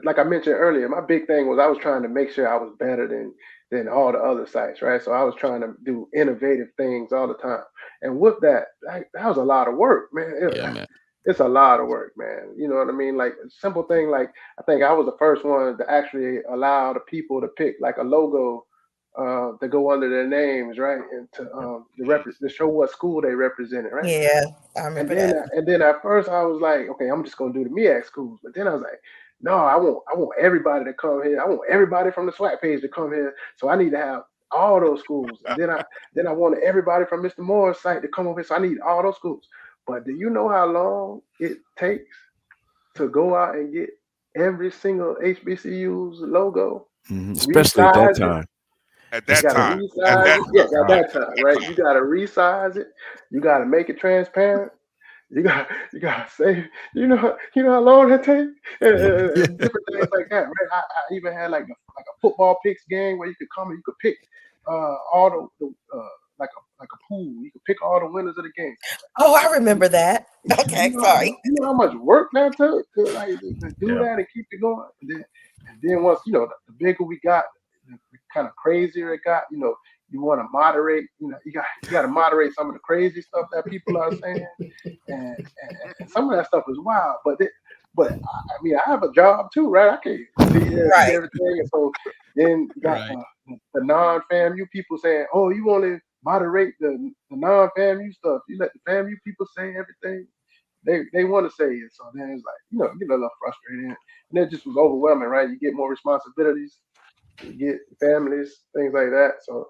like I mentioned earlier, my big thing was I was trying to make sure I was better than all the other sites, right? So I was trying to do innovative things all the time, and with that, that was a lot of work, man.
Man.
It's a lot of work, man. You know what I mean? Like a simple thing, like I think I was the first one to actually allow the people to pick like a logo to go under their names, right, and to show what school they represented, right?
Yeah, I remember that.
And then at first I was like, okay, I'm just gonna do the MEAC schools, but then I was like, no, I want everybody to come here. I want everybody from the SWAC page to come here. So I need to have all those schools. And then I wanted everybody from Mr. Moore's site to come over here. So I need all those schools. But do you know how long it takes to go out and get every single HBCU's logo?
Especially at that time.
At that time,
right? You got to resize it. You got to make it transparent. You got to say, you know how long that takes, and different things like that, right? I even had like a football picks game where you could come and you could pick all the like a pool. You could pick all the winners of the game.
Oh, I remember that. Okay, sorry.
You know how much work that took to do that and keep it going. And then once the bigger we got, the kind of crazier it got. you want to moderate. You got to moderate some of the crazy stuff that people are saying, and some of that stuff is wild. But I mean, I have a job too, right? I can't see everything, and so then you got the non-FAMU people saying, "Oh, you want to moderate the non-FAMU stuff? You let the FAMU people say everything they want to say it." So then it's like, get a little frustrated, and it just was overwhelming, right? You get more responsibilities, you get families, things like that. So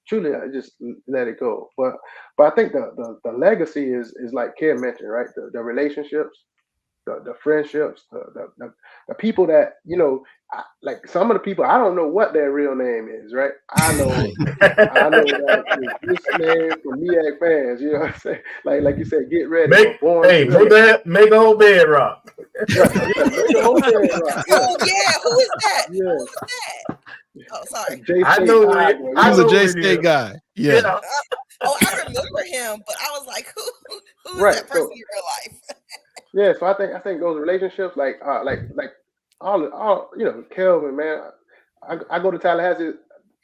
truly, I just let it go. But I think the legacy is like Kenn mentioned, right? The relationships, the friendships, the people that, like some of the people, I don't know what their real name is, right? I know that this name from MEAC fans, you know what I'm saying? Like you said, get ready.
Make a whole bed rock.
Make a whole bed rock.
Oh yeah, who is that? Yeah. Who is that? Oh, sorry.
I know
he's a JSK guy. Yeah.
Oh, I remember him, but I was like, who is that person in real life?
Yeah, so I think those relationships, like all Kelvin, man. I go to Tallahassee,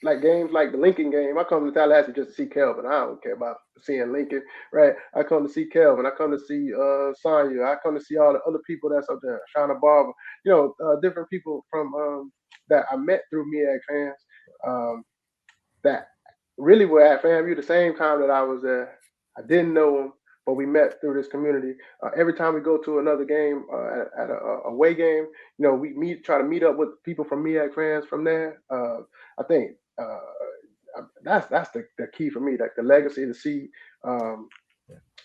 like games like the Lincoln game. I come to Tallahassee just to see Kelvin. I don't care about seeing Lincoln, right? I come to see Kelvin. I come to see Sonya. I come to see all the other people that's up there, Shauna Barber. Different people from that I met through MEAC fans that really were at FAMU the same time that I was there. I didn't know them, but we met through this community. Every time we go to another game, at a away game, we try to meet up with people from MEAC fans from there. I think that's the key for me, like the legacy, to see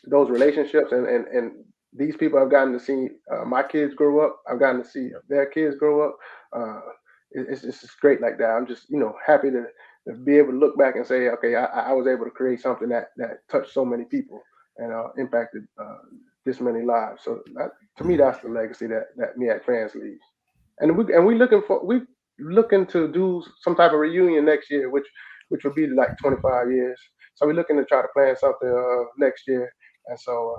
those relationships, and these people I've gotten to see my kids grow up. I've gotten to see their kids grow up. It's just great like that. I'm just happy to be able to look back and say, okay, I was able to create something that touched so many people and impacted this many lives. So to me, that's the legacy that MEAC fans leave. And we looking to do some type of reunion next year, which would be like 25 years. So we're looking to try to plan something next year, and so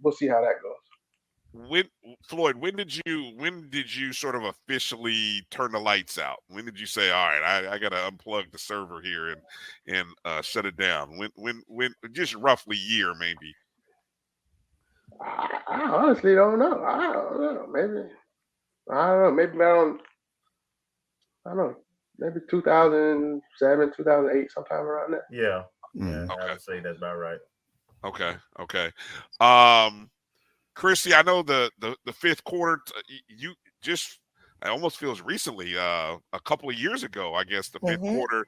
we'll see how that goes.
Floyd, when did you sort of officially turn the lights out? When did you say, all right, I gotta unplug the server here and shut it down? When just roughly year, maybe?
I honestly don't know. I don't know. Maybe around, I don't know, maybe 2007, 2008, sometime around that.
Yeah.
Okay.
I would say that's about right.
Okay. Christy, I know the fifth quarter, you just, it almost feels recently, a couple of years ago, I guess the fifth quarter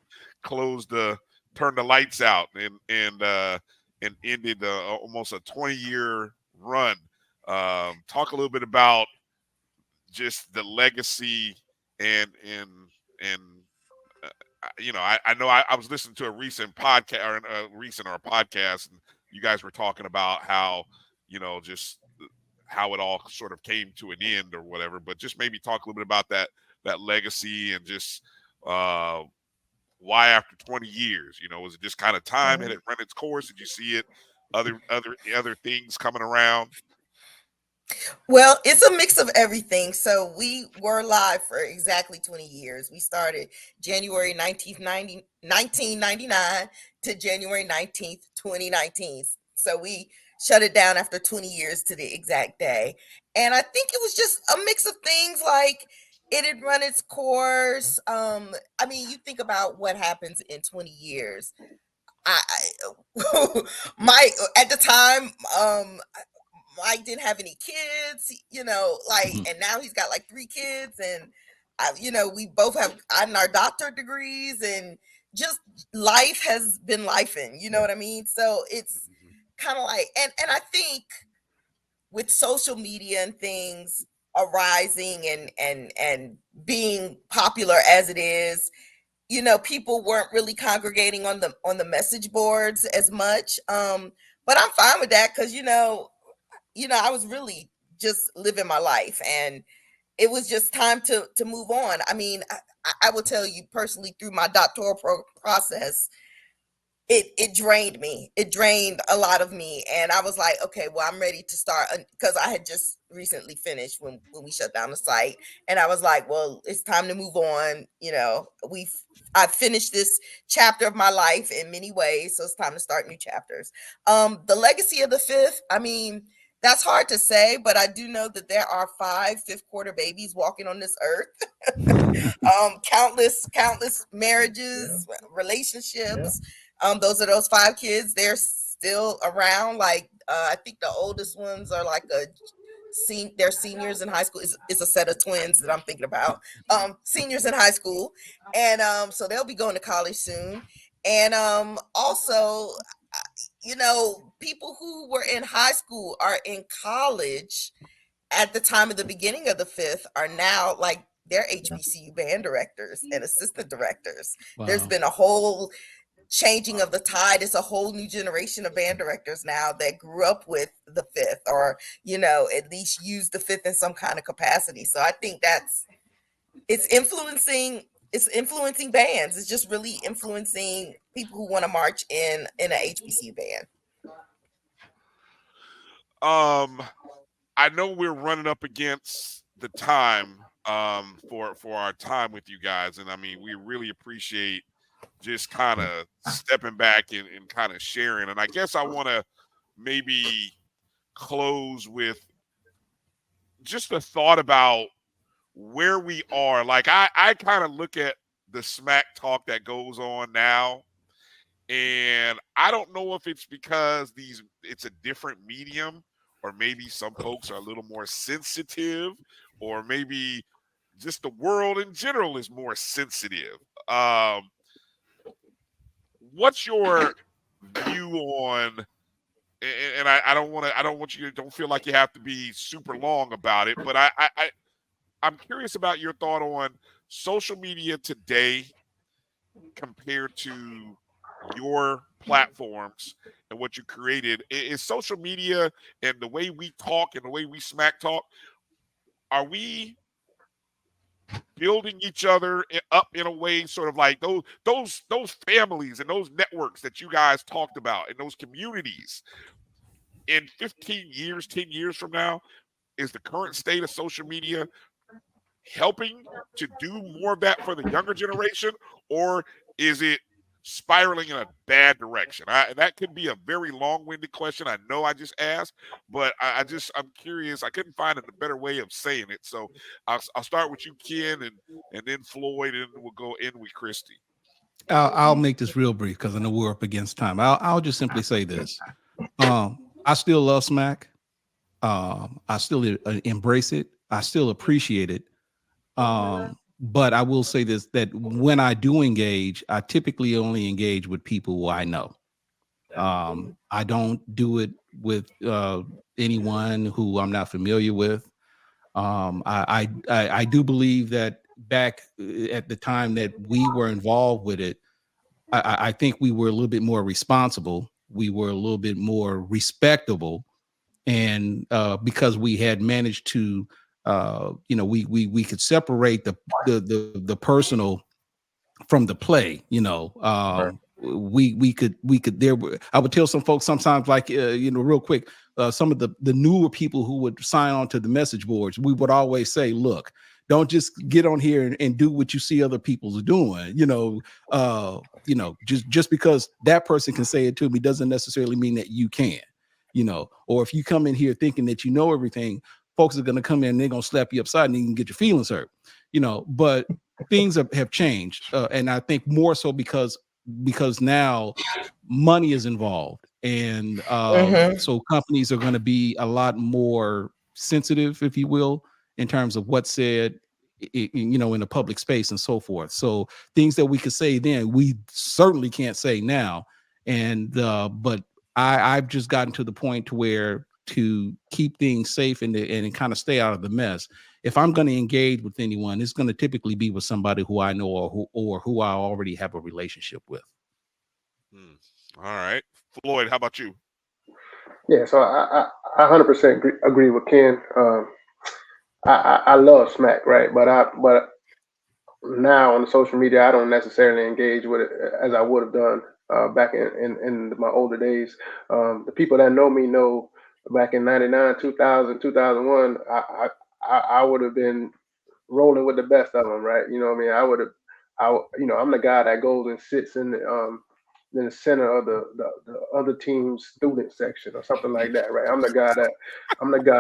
turned the lights out and ended almost a 20-year run. Talk a little bit about just the legacy and I know I was listening to a recent podcast or a podcast, and you guys were talking about how just how it all sort of came to an end or whatever, but just maybe talk a little bit about that legacy and just why after 20 years, was it just kind of time? Had it run its course? Did you see it other things coming around?
Well, it's a mix of everything. So we were live for exactly 20 years. We started January 1999 to January 19th, 2019. So we shut it down after 20 years to the exact day. And I think it was just a mix of things, like it had run its course. I mean, you think about what happens in 20 years. At the time, Mike didn't have any kids, and now he's got like 3 kids, and we both have gotten our doctorate degrees, and just life has been lifing, you know what I mean? So it's kind of like, and I think with social media and things arising and being popular as it is, people weren't really congregating on the message boards as much. But I'm fine with that, because I was really just living my life, and it was just time to move on. I mean, I will tell you personally, through my doctoral process, it drained me. It drained a lot of me, and I was like, okay, well, I'm ready to start, because I had just recently finished when we shut down the site, and I was like, well, it's time to move on. You know, I've finished this chapter of my life in many ways, so it's time to start new chapters. The legacy of the fifth, I mean, that's hard to say, but I do know that there are 5 fifth quarter babies walking on this earth. Countless marriages, relationships. Those are those 5 kids. They're still around. Like I think the oldest ones are like they're seniors in high school. It's a set of twins that I'm thinking about. Seniors in high school, and so they'll be going to college soon. And also, you know, people who were in high school are in college at the time of the beginning of the fifth are now like they're HBCU band directors and assistant directors.
Wow.
There's been a whole changing of the tide. It's a whole new generation of band directors now that grew up with the fifth, or you know, at least use the fifth in some kind of capacity. So I think it's influencing bands. It's just really influencing people who want to march in an HBCU band.
I know we're running up against the time for our time with you guys, and I mean, we really appreciate just kind of stepping back and kind of sharing. And I guess I want to maybe close with just a thought about where we are. Like I kind of look at the smack talk that goes on now, and I don't know if it's because it's a different medium, or maybe some folks are a little more sensitive, or maybe just the world in general is more sensitive. What's your view on? And I don't want you to don't feel like you have to be super long about it, but I'm curious about your thought on social media today compared to your platforms and what you created. Is social media and the way we talk and the way we smack talk, are we building each other up in a way sort of like those families and those networks that you guys talked about and those communities in 15 years, 10 years from now? Is the current state of social media helping to do more of that for the younger generation, or is it spiraling in a bad direction? That could be a very long-winded question. I know I just asked, but I'm curious. I couldn't find a better way of saying it. So I'll start with you, Ken, and then Floyd, and we'll go in with Christy.
I'll make this real brief because I know we're up against time. I'll just simply say this. I still love smack. I still embrace it. I still appreciate it. But I will say this, that when I do engage, I typically only engage with people who I know. I don't do it with anyone who I'm not familiar with. I do believe that back at the time that we were involved with it, I think we were a little bit more responsible. We were a little bit more respectable. And because we had managed to we could separate the personal from the play.
Right.
We could there. I would tell some folks sometimes, like real quick, some of the newer people who would sign on to the message boards, we would always say, look, don't just get on here and do what you see other people doing. Just because that person can say it to me doesn't necessarily mean that you can. Or if you come in here thinking that you know everything, folks are going to come in and they're going to slap you upside and you can get your feelings hurt, but things have changed. And I think more so because now money is involved. And so companies are going to be a lot more sensitive, if you will, in terms of what's said, in the public space and so forth. So things that we could say then, we certainly can't say now. And, but I've just gotten to the point to where to keep things safe and kind of stay out of the mess. If I'm going to engage with anyone, it's going to typically be with somebody who I know or who I already have a relationship with.
All right. Floyd, how about you?
Yeah, so I 100% agree with Ken. I love smack, right? But now on the social media, I don't necessarily engage with it as I would have done back in my older days. The people that know me know back in 99, 2000, 2001, I would have been rolling with the best of them, right? You know what I mean? I'm the guy that goes and sits in the center of the other team's student section or something like that, right? I'm the guy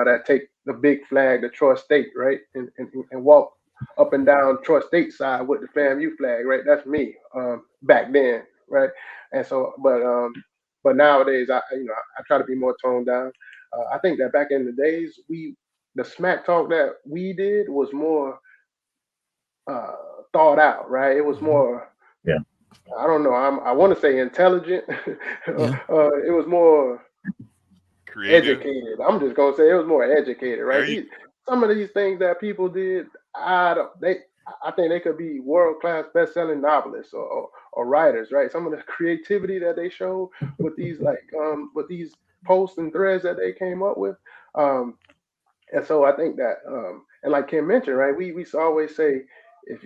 that take the big flag to Troy State, right? And walk up and down Troy State side with the FAMU flag, right? That's me back then, right? And so, but nowadays, I try to be more toned down. I think that back in the days, the smack talk that we did was more thought out, right? It was more,
Yeah.
I don't know. I want to say intelligent.
Yeah.
It was more
Creative.
educated. I'm just gonna say it was more educated, right?
There you-
Some of these things that people did, I think they could be world class best selling novelists or writers, right? Some of the creativity that they showed with these with these posts and threads that they came up with. And so I think that and like Ken mentioned, right, we always say, if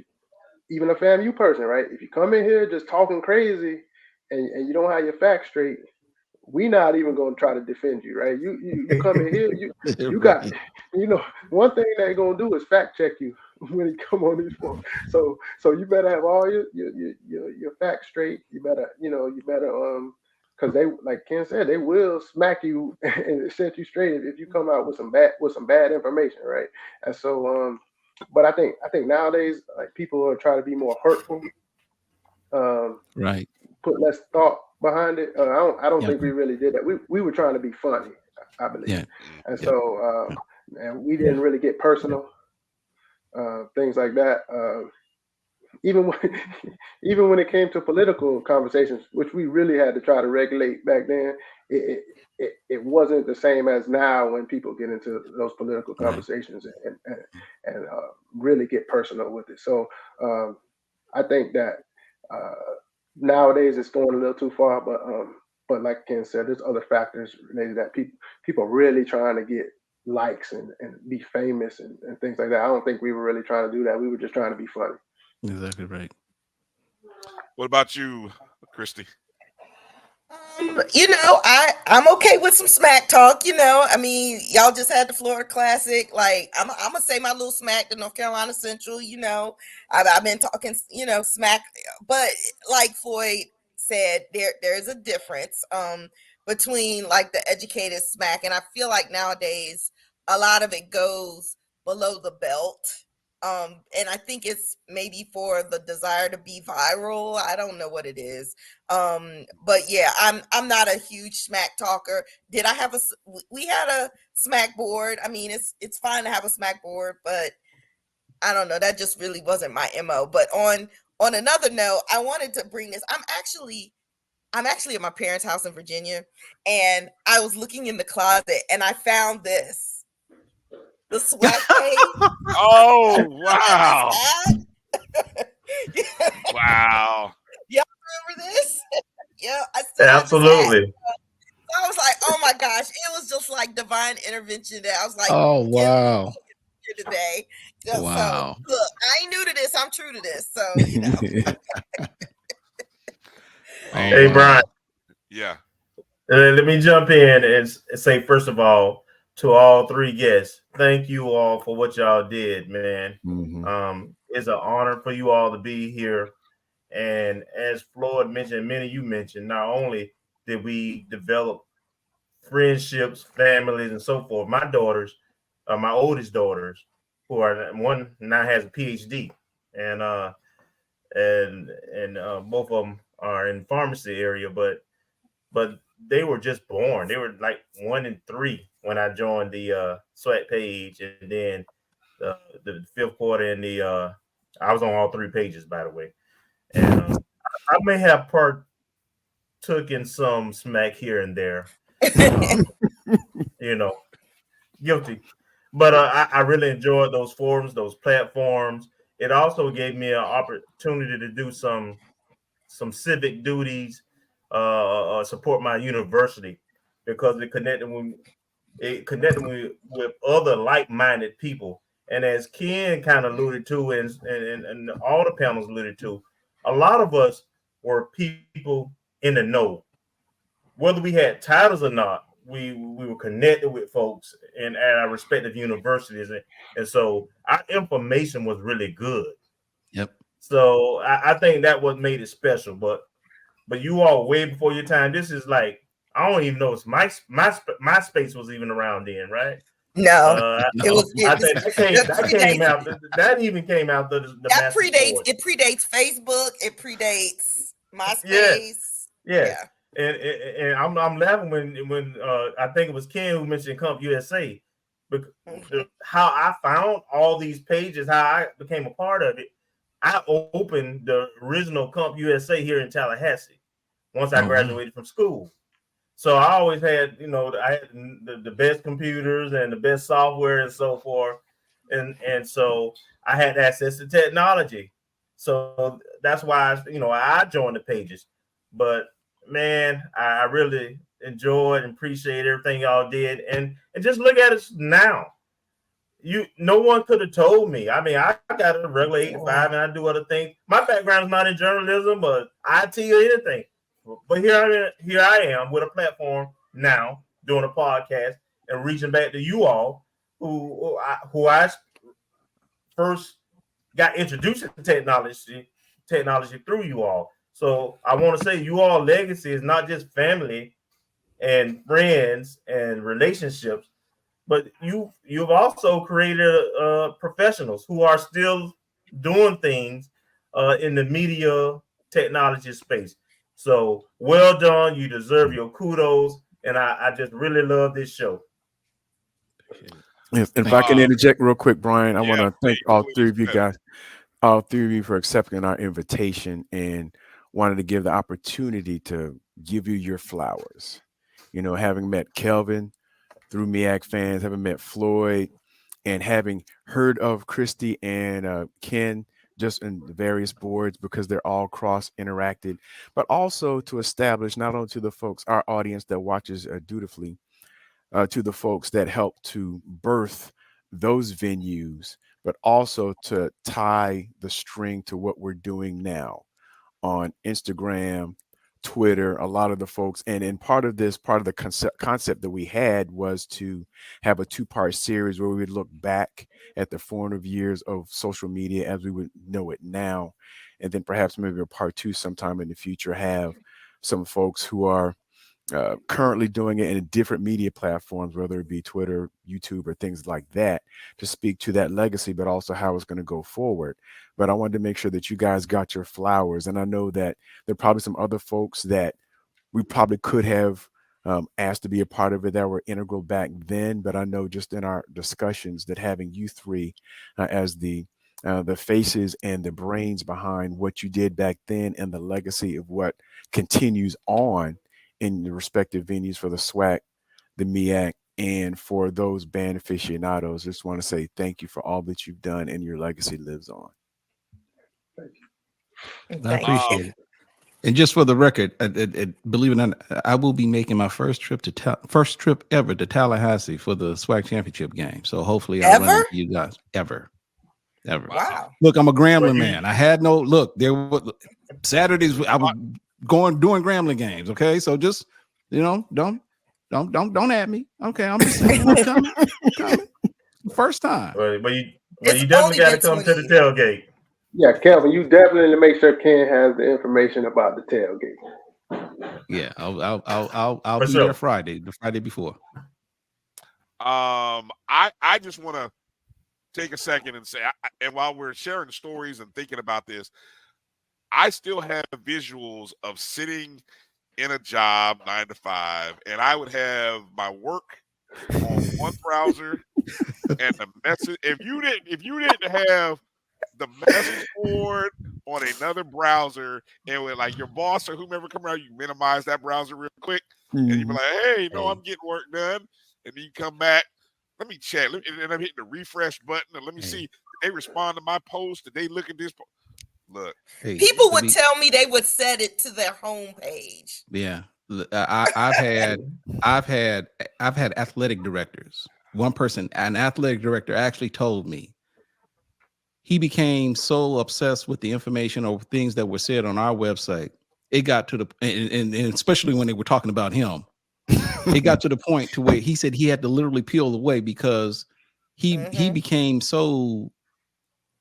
even a FAMU person, right, if you come in here just talking crazy and you don't have your facts straight, we not even gonna try to defend you, right? You come in here, you got, one thing they're gonna do is fact check you when you come on these forums. So you better have all your facts straight. You better because they, like Ken said, they will smack you and set you straight if you come out with some bad information, right? And so but I think nowadays, like, people are trying to be more hurtful.
Right.
Put less thought behind it. I don't
Yeah.
think we really did that. We were trying to be funny, I believe.
Yeah.
And
Yeah.
so and we didn't really get personal, things like that. Even when it came to political conversations, which we really had to try to regulate back then, it wasn't the same as now when people get into those political
Right.
conversations and really get personal with it. So I think that nowadays it's going a little too far, but like Ken said, there's other factors related that people really trying to get likes and be famous and things like that. I don't think we were really trying to do that. We were just trying to be funny.
Exactly right.
What about you, Christy?
I'm okay with some smack talk. I mean, y'all just had the Florida Classic. Like, I'm gonna say my little smack to North Carolina Central. I've been talking, smack, but like Floyd said, there's a difference between like the educated smack, and I feel like nowadays a lot of it goes below the belt. And I think it's maybe for the desire to be viral. I don't know what it is. But yeah, I'm not a huge smack talker. Did I have we had a smack board. I mean, it's fine to have a smack board, but I don't know, that just really wasn't my MO. But on another note, I wanted to bring this. I'm actually at my parents' house in Virginia, and I was looking in the closet and I found this. The SWAC page.
Oh, wow. Wow.
Y'all remember this? Yeah, I still
Absolutely.
I was like, oh my gosh, it was just like divine intervention there. I was like,
Oh, wow.
here today.
Wow.
So look, I ain't new to this. I'm true to this. So,
Hey, Brian.
Yeah.
Let me jump in and say, first of all, to all three guests, thank you all for what y'all did, man.
Mhm.
It's an honor for you all to be here. And as Floyd mentioned, many of you mentioned, not only did we develop friendships, families, and so forth. My daughters, my oldest daughters, one now has a PhD, and both of them are in pharmacy area, but they were just born. They were like 1 and 3 when I joined the SWAC page, and then the fifth quarter and I was on all 3 pages, by the way. And I may have partook in some smack here and there, guilty. But I really enjoyed those forums, those platforms. It also gave me an opportunity to do some civic duties, support my university, because it connected me with other like-minded people. And as Ken kind of alluded to, and all the panels alluded to, a lot of us were people in the know. Whether we had titles or not, we were connected with folks and at our respective universities, and so our information was really good.
Yep.
So I think that what made it special. But you all way before your time. This is like, I don't even know if MySpace was even around then, right?
No, it was.
I think that came out. That even came out the
that predates. It predates Facebook. It predates MySpace.
Yeah. And I'm laughing when I think it was Kenn who mentioned Comp USA, because how I found all these pages, how I became a part of it. I opened the original Comp USA here in Tallahassee once I graduated from school. So I always had, I had the best computers and the best software and so forth. And so I had access to technology. So that's why, I joined the pages. But man, I really enjoyed and appreciate everything y'all did. And just look at us now. No one could have told me. I mean, I got a regular 8-5 and I do other things. My background is not in journalism or IT or anything. But here I am with a platform now doing a podcast and reaching back to you all who I first got introduced to technology through you all. So I want to say you all legacy is not just family and friends and relationships, but you've also created professionals who are still doing things in the media technology space. So well done. You deserve your kudos. And I just really love this show.
If I can interject real quick, Brian, I want to thank all three of you guys, all three of you for accepting our invitation and wanted to give the opportunity to give you your flowers. Having met Kelvin through MEAC fans, having met Floyd, and having heard of Christy and Kenn just in the various boards because they're all cross interacted, but also to establish not only to the folks, our audience that watches dutifully, to the folks that help to birth those venues, but also to tie the string to what we're doing now on Instagram, Twitter, a lot of the folks. And in part of the concept that we had was to have a 2-part series where we would look back at the formative years of social media as we would know it now. And then perhaps maybe a part 2 sometime in the future, have some folks who are currently doing it in different media platforms, whether it be Twitter, YouTube, or things like that, to speak to that legacy, but also how it's going to go forward. But I wanted to make sure that you guys got your flowers. And I know that there are probably some other folks that we probably could have asked to be a part of it that were integral back then. But I know just in our discussions that having you three as the faces and the brains behind what you did back then and the legacy of what continues on in the respective venues for the SWAC, the MEAC, and for those band aficionados, just want to say thank you for all that you've done, and your legacy lives on.
Thank you.
I appreciate it. And just for the record, believe it or not, I will be making my first trip ever to Tallahassee for the SWAC championship game. So hopefully I'll run into you guys ever.
Wow.
Look, I'm a Grambling man. I had no look. There were Saturdays I was doing Grambling games. Okay, so just don't at me. Okay, I'm just saying. I'm coming. First time.
But you definitely got to come to the tailgate.
Yeah, Kelvin, you definitely make sure Kenn has the information about the tailgate.
Yeah, I'll be there Friday, the Friday before.
I just want to take a second and say, and while we're sharing stories and thinking about this, I still have visuals of sitting in a job 9 to 5, and I would have my work on one browser and the message. If you didn't have the message board on another browser, and with like your boss or whomever come around, you minimize that browser real quick, and you be like, "Hey, I'm getting work done," and then you come back. Let me check. And I'm hitting the refresh button, and let me see. Did they respond to my post? Did they look at this? Look,
people would tell me they would set it to their homepage.
Yeah, I've had athletic directors. One person, an athletic director, actually told me he became so obsessed with the information or things that were said on our website. It got to and especially when they were talking about him, it got to the point to where he said he had to literally peel away because he became so,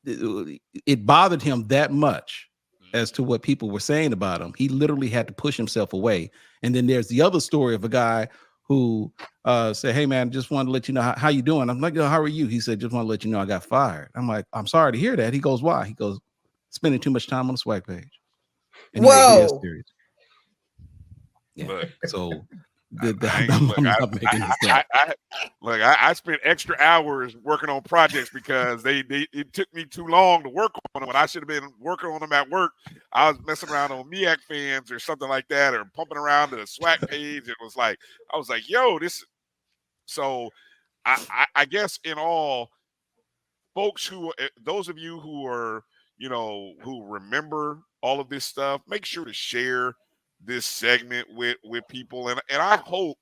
it bothered him that much as to what people were saying about him. He literally had to push himself away. And then there's the other story of a guy who said, hey man, just wanted to let you know how you doing. I'm like, how are you? He said, just want to let you know I got fired. I'm like, I'm sorry to hear that. He goes, why? He goes, spending too much time on the SWAC page. And
Whoa.
Yeah.
Look,
So
I spent extra hours working on projects because it took me too long to work on them when I should have been working on them at work. I was messing around on MEAC fans or something like that, or pumping around the SWAC page. I was like, yo, this. So I guess in all, folks those of you who are, who remember all of this stuff, make sure to share this segment with people. And I hope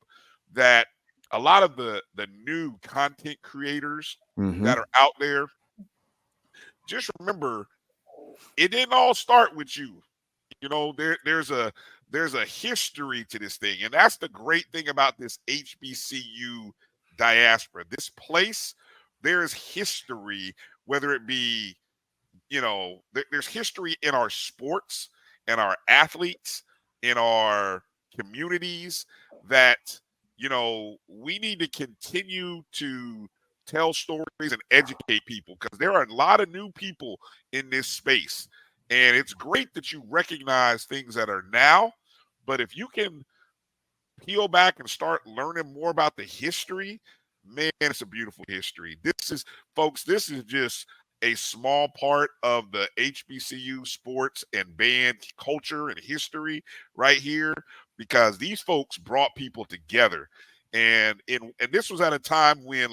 that a lot of the new content creators that are out there, just remember, it didn't all start with you. There's a history to this thing. And that's the great thing about this HBCU diaspora. This place, there's history, whether it be, there's history in our sports and our athletes, in our communities, that, we need to continue to tell stories and educate people, because there are a lot of new people in this space. And it's great that you recognize things that are now, but if you can peel back and start learning more about the history, man, it's a beautiful history. Folks, this is just a small part of the HBCU sports and band culture and history right here, because these folks brought people together. And this was at a time when,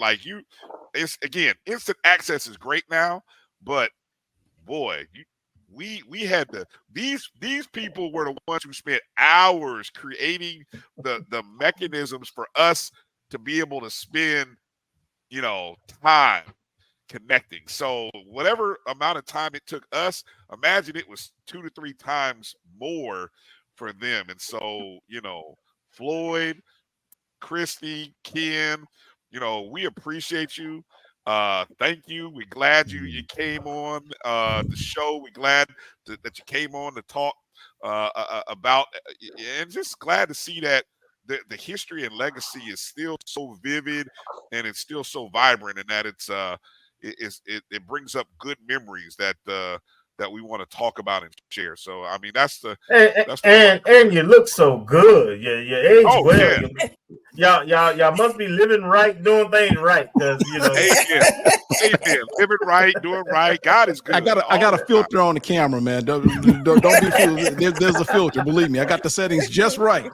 instant access is great now, but boy, we had these people were the ones who spent hours creating the mechanisms for us to be able to spend, time connecting. So whatever amount of time it took us, imagine it was 2 to 3 times more for them. And so, Floyd, Christy, Kenn, we appreciate you. Thank you. We're glad you came on the show. We're glad that you came on to talk about, and just glad to see that the history and legacy is still so vivid, and it's still so vibrant, and that it brings up good memories that we want to talk about and share. So I mean,
and you look so good. You age well.
Yeah.
Y'all must be living right, doing things right, because
Amen. Living right, doing right. God is good.
I got a filter on the camera, man. Don't be fooled. There's a filter. Believe me, I got the settings just right.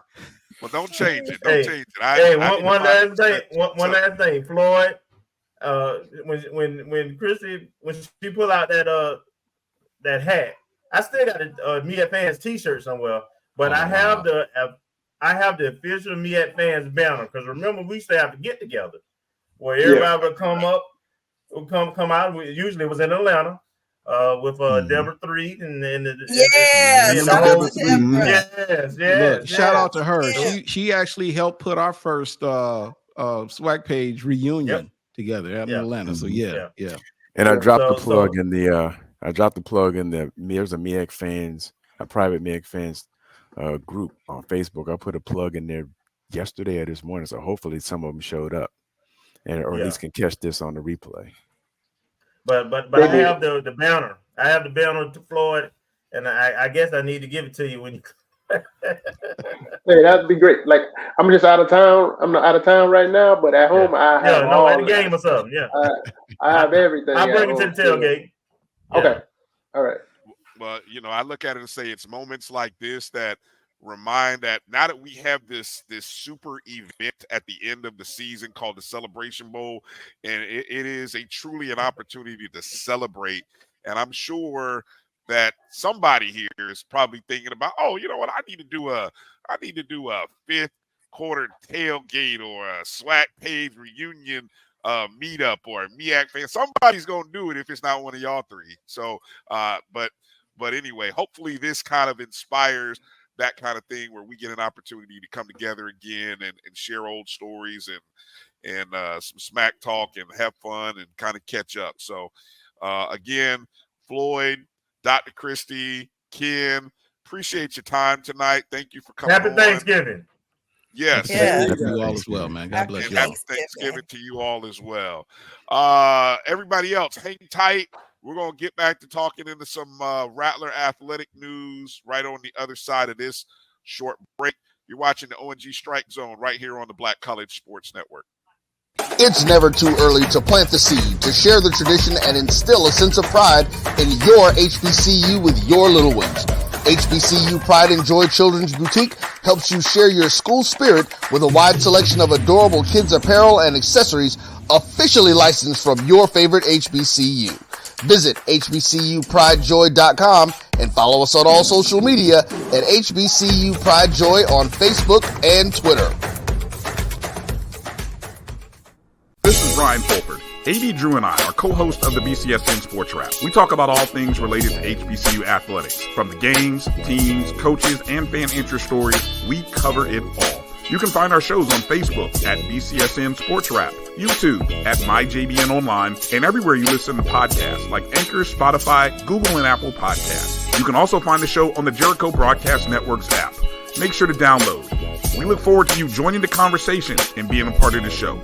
Well, don't change it. Change
it. One last thing, Floyd. When Christy, when she pulled out that hat, I still got a MEAC fans T-shirt somewhere, but I have the official MEAC fans banner, because remember, we used to have to get together where everybody would come up, come out. Usually it was in Atlanta with Deborah Threed and
Look, shout out to her. She actually helped put our first SWAC page reunion together out in Atlanta. So yeah.
And I dropped the plug in the there's a MEAC fans, a private MEAC fans group on Facebook. I put a plug in there yesterday or this morning, so hopefully some of them showed up, or at least can catch this on the replay.
But I have the banner. I have the banner to Floyd, and I guess I need to give it to you when you.
Hey, that'd be great. Like, I'm just out of town. I'm not out of town right now, but at home I have
at the game or something. Yeah,
I have everything.
I'll bring it to the tailgate.
Okay, all right.
Well, I look at it and say it's moments like this that remind that now that we have this super event at the end of the season called the Celebration Bowl, and it is truly an opportunity to celebrate. And I'm sure that somebody here is probably thinking about, oh, you know what, I need to do a 5th quarter tailgate or a SWAC page reunion meetup or a MEAC fan. Somebody's gonna do it if it's not one of y'all three. So but anyway, hopefully this kind of inspires that kind of thing where we get an opportunity to come together again and share old stories and some smack talk and have fun and kind of catch up. So again, Floyd, Dr. Christy, Kenn, appreciate your time tonight. Thank you for coming
Happy
on.
Thanksgiving.
Yes.
Yeah.
Happy you all as well, man. God bless
And
you all.
happy Thanksgiving to you all as well. Everybody else, hang tight. We're going to get back to talking into some Rattler athletic news right on the other side of this short break. You're watching the O&G Strike Zone right here on the Black College Sports Network.
It's never too early to plant the seed, to share the tradition, and instill a sense of pride in your HBCU with your little ones. HBCU Pride and Joy Children's Boutique helps you share your school spirit with a wide selection of adorable kids' apparel and accessories officially licensed from your favorite HBCU. Visit hbcupridejoy.com and follow us on all social media at HBCU Pride Joy on Facebook and Twitter.
This is Ryan Fulford. A.D. Drew and I are co-hosts of the BCSN Sports Wrap. We talk about all things related to HBCU athletics. From the games, teams, coaches, and fan interest stories, we cover it all. You can find our shows on Facebook at BCSN Sports Wrap, YouTube at MyJBN Online, and everywhere you listen to podcasts like Anchor, Spotify, Google, and Apple Podcasts. You can also find the show on the Jericho Broadcast Network's app. Make sure to download. We look forward to you joining the conversation and being a part of the show.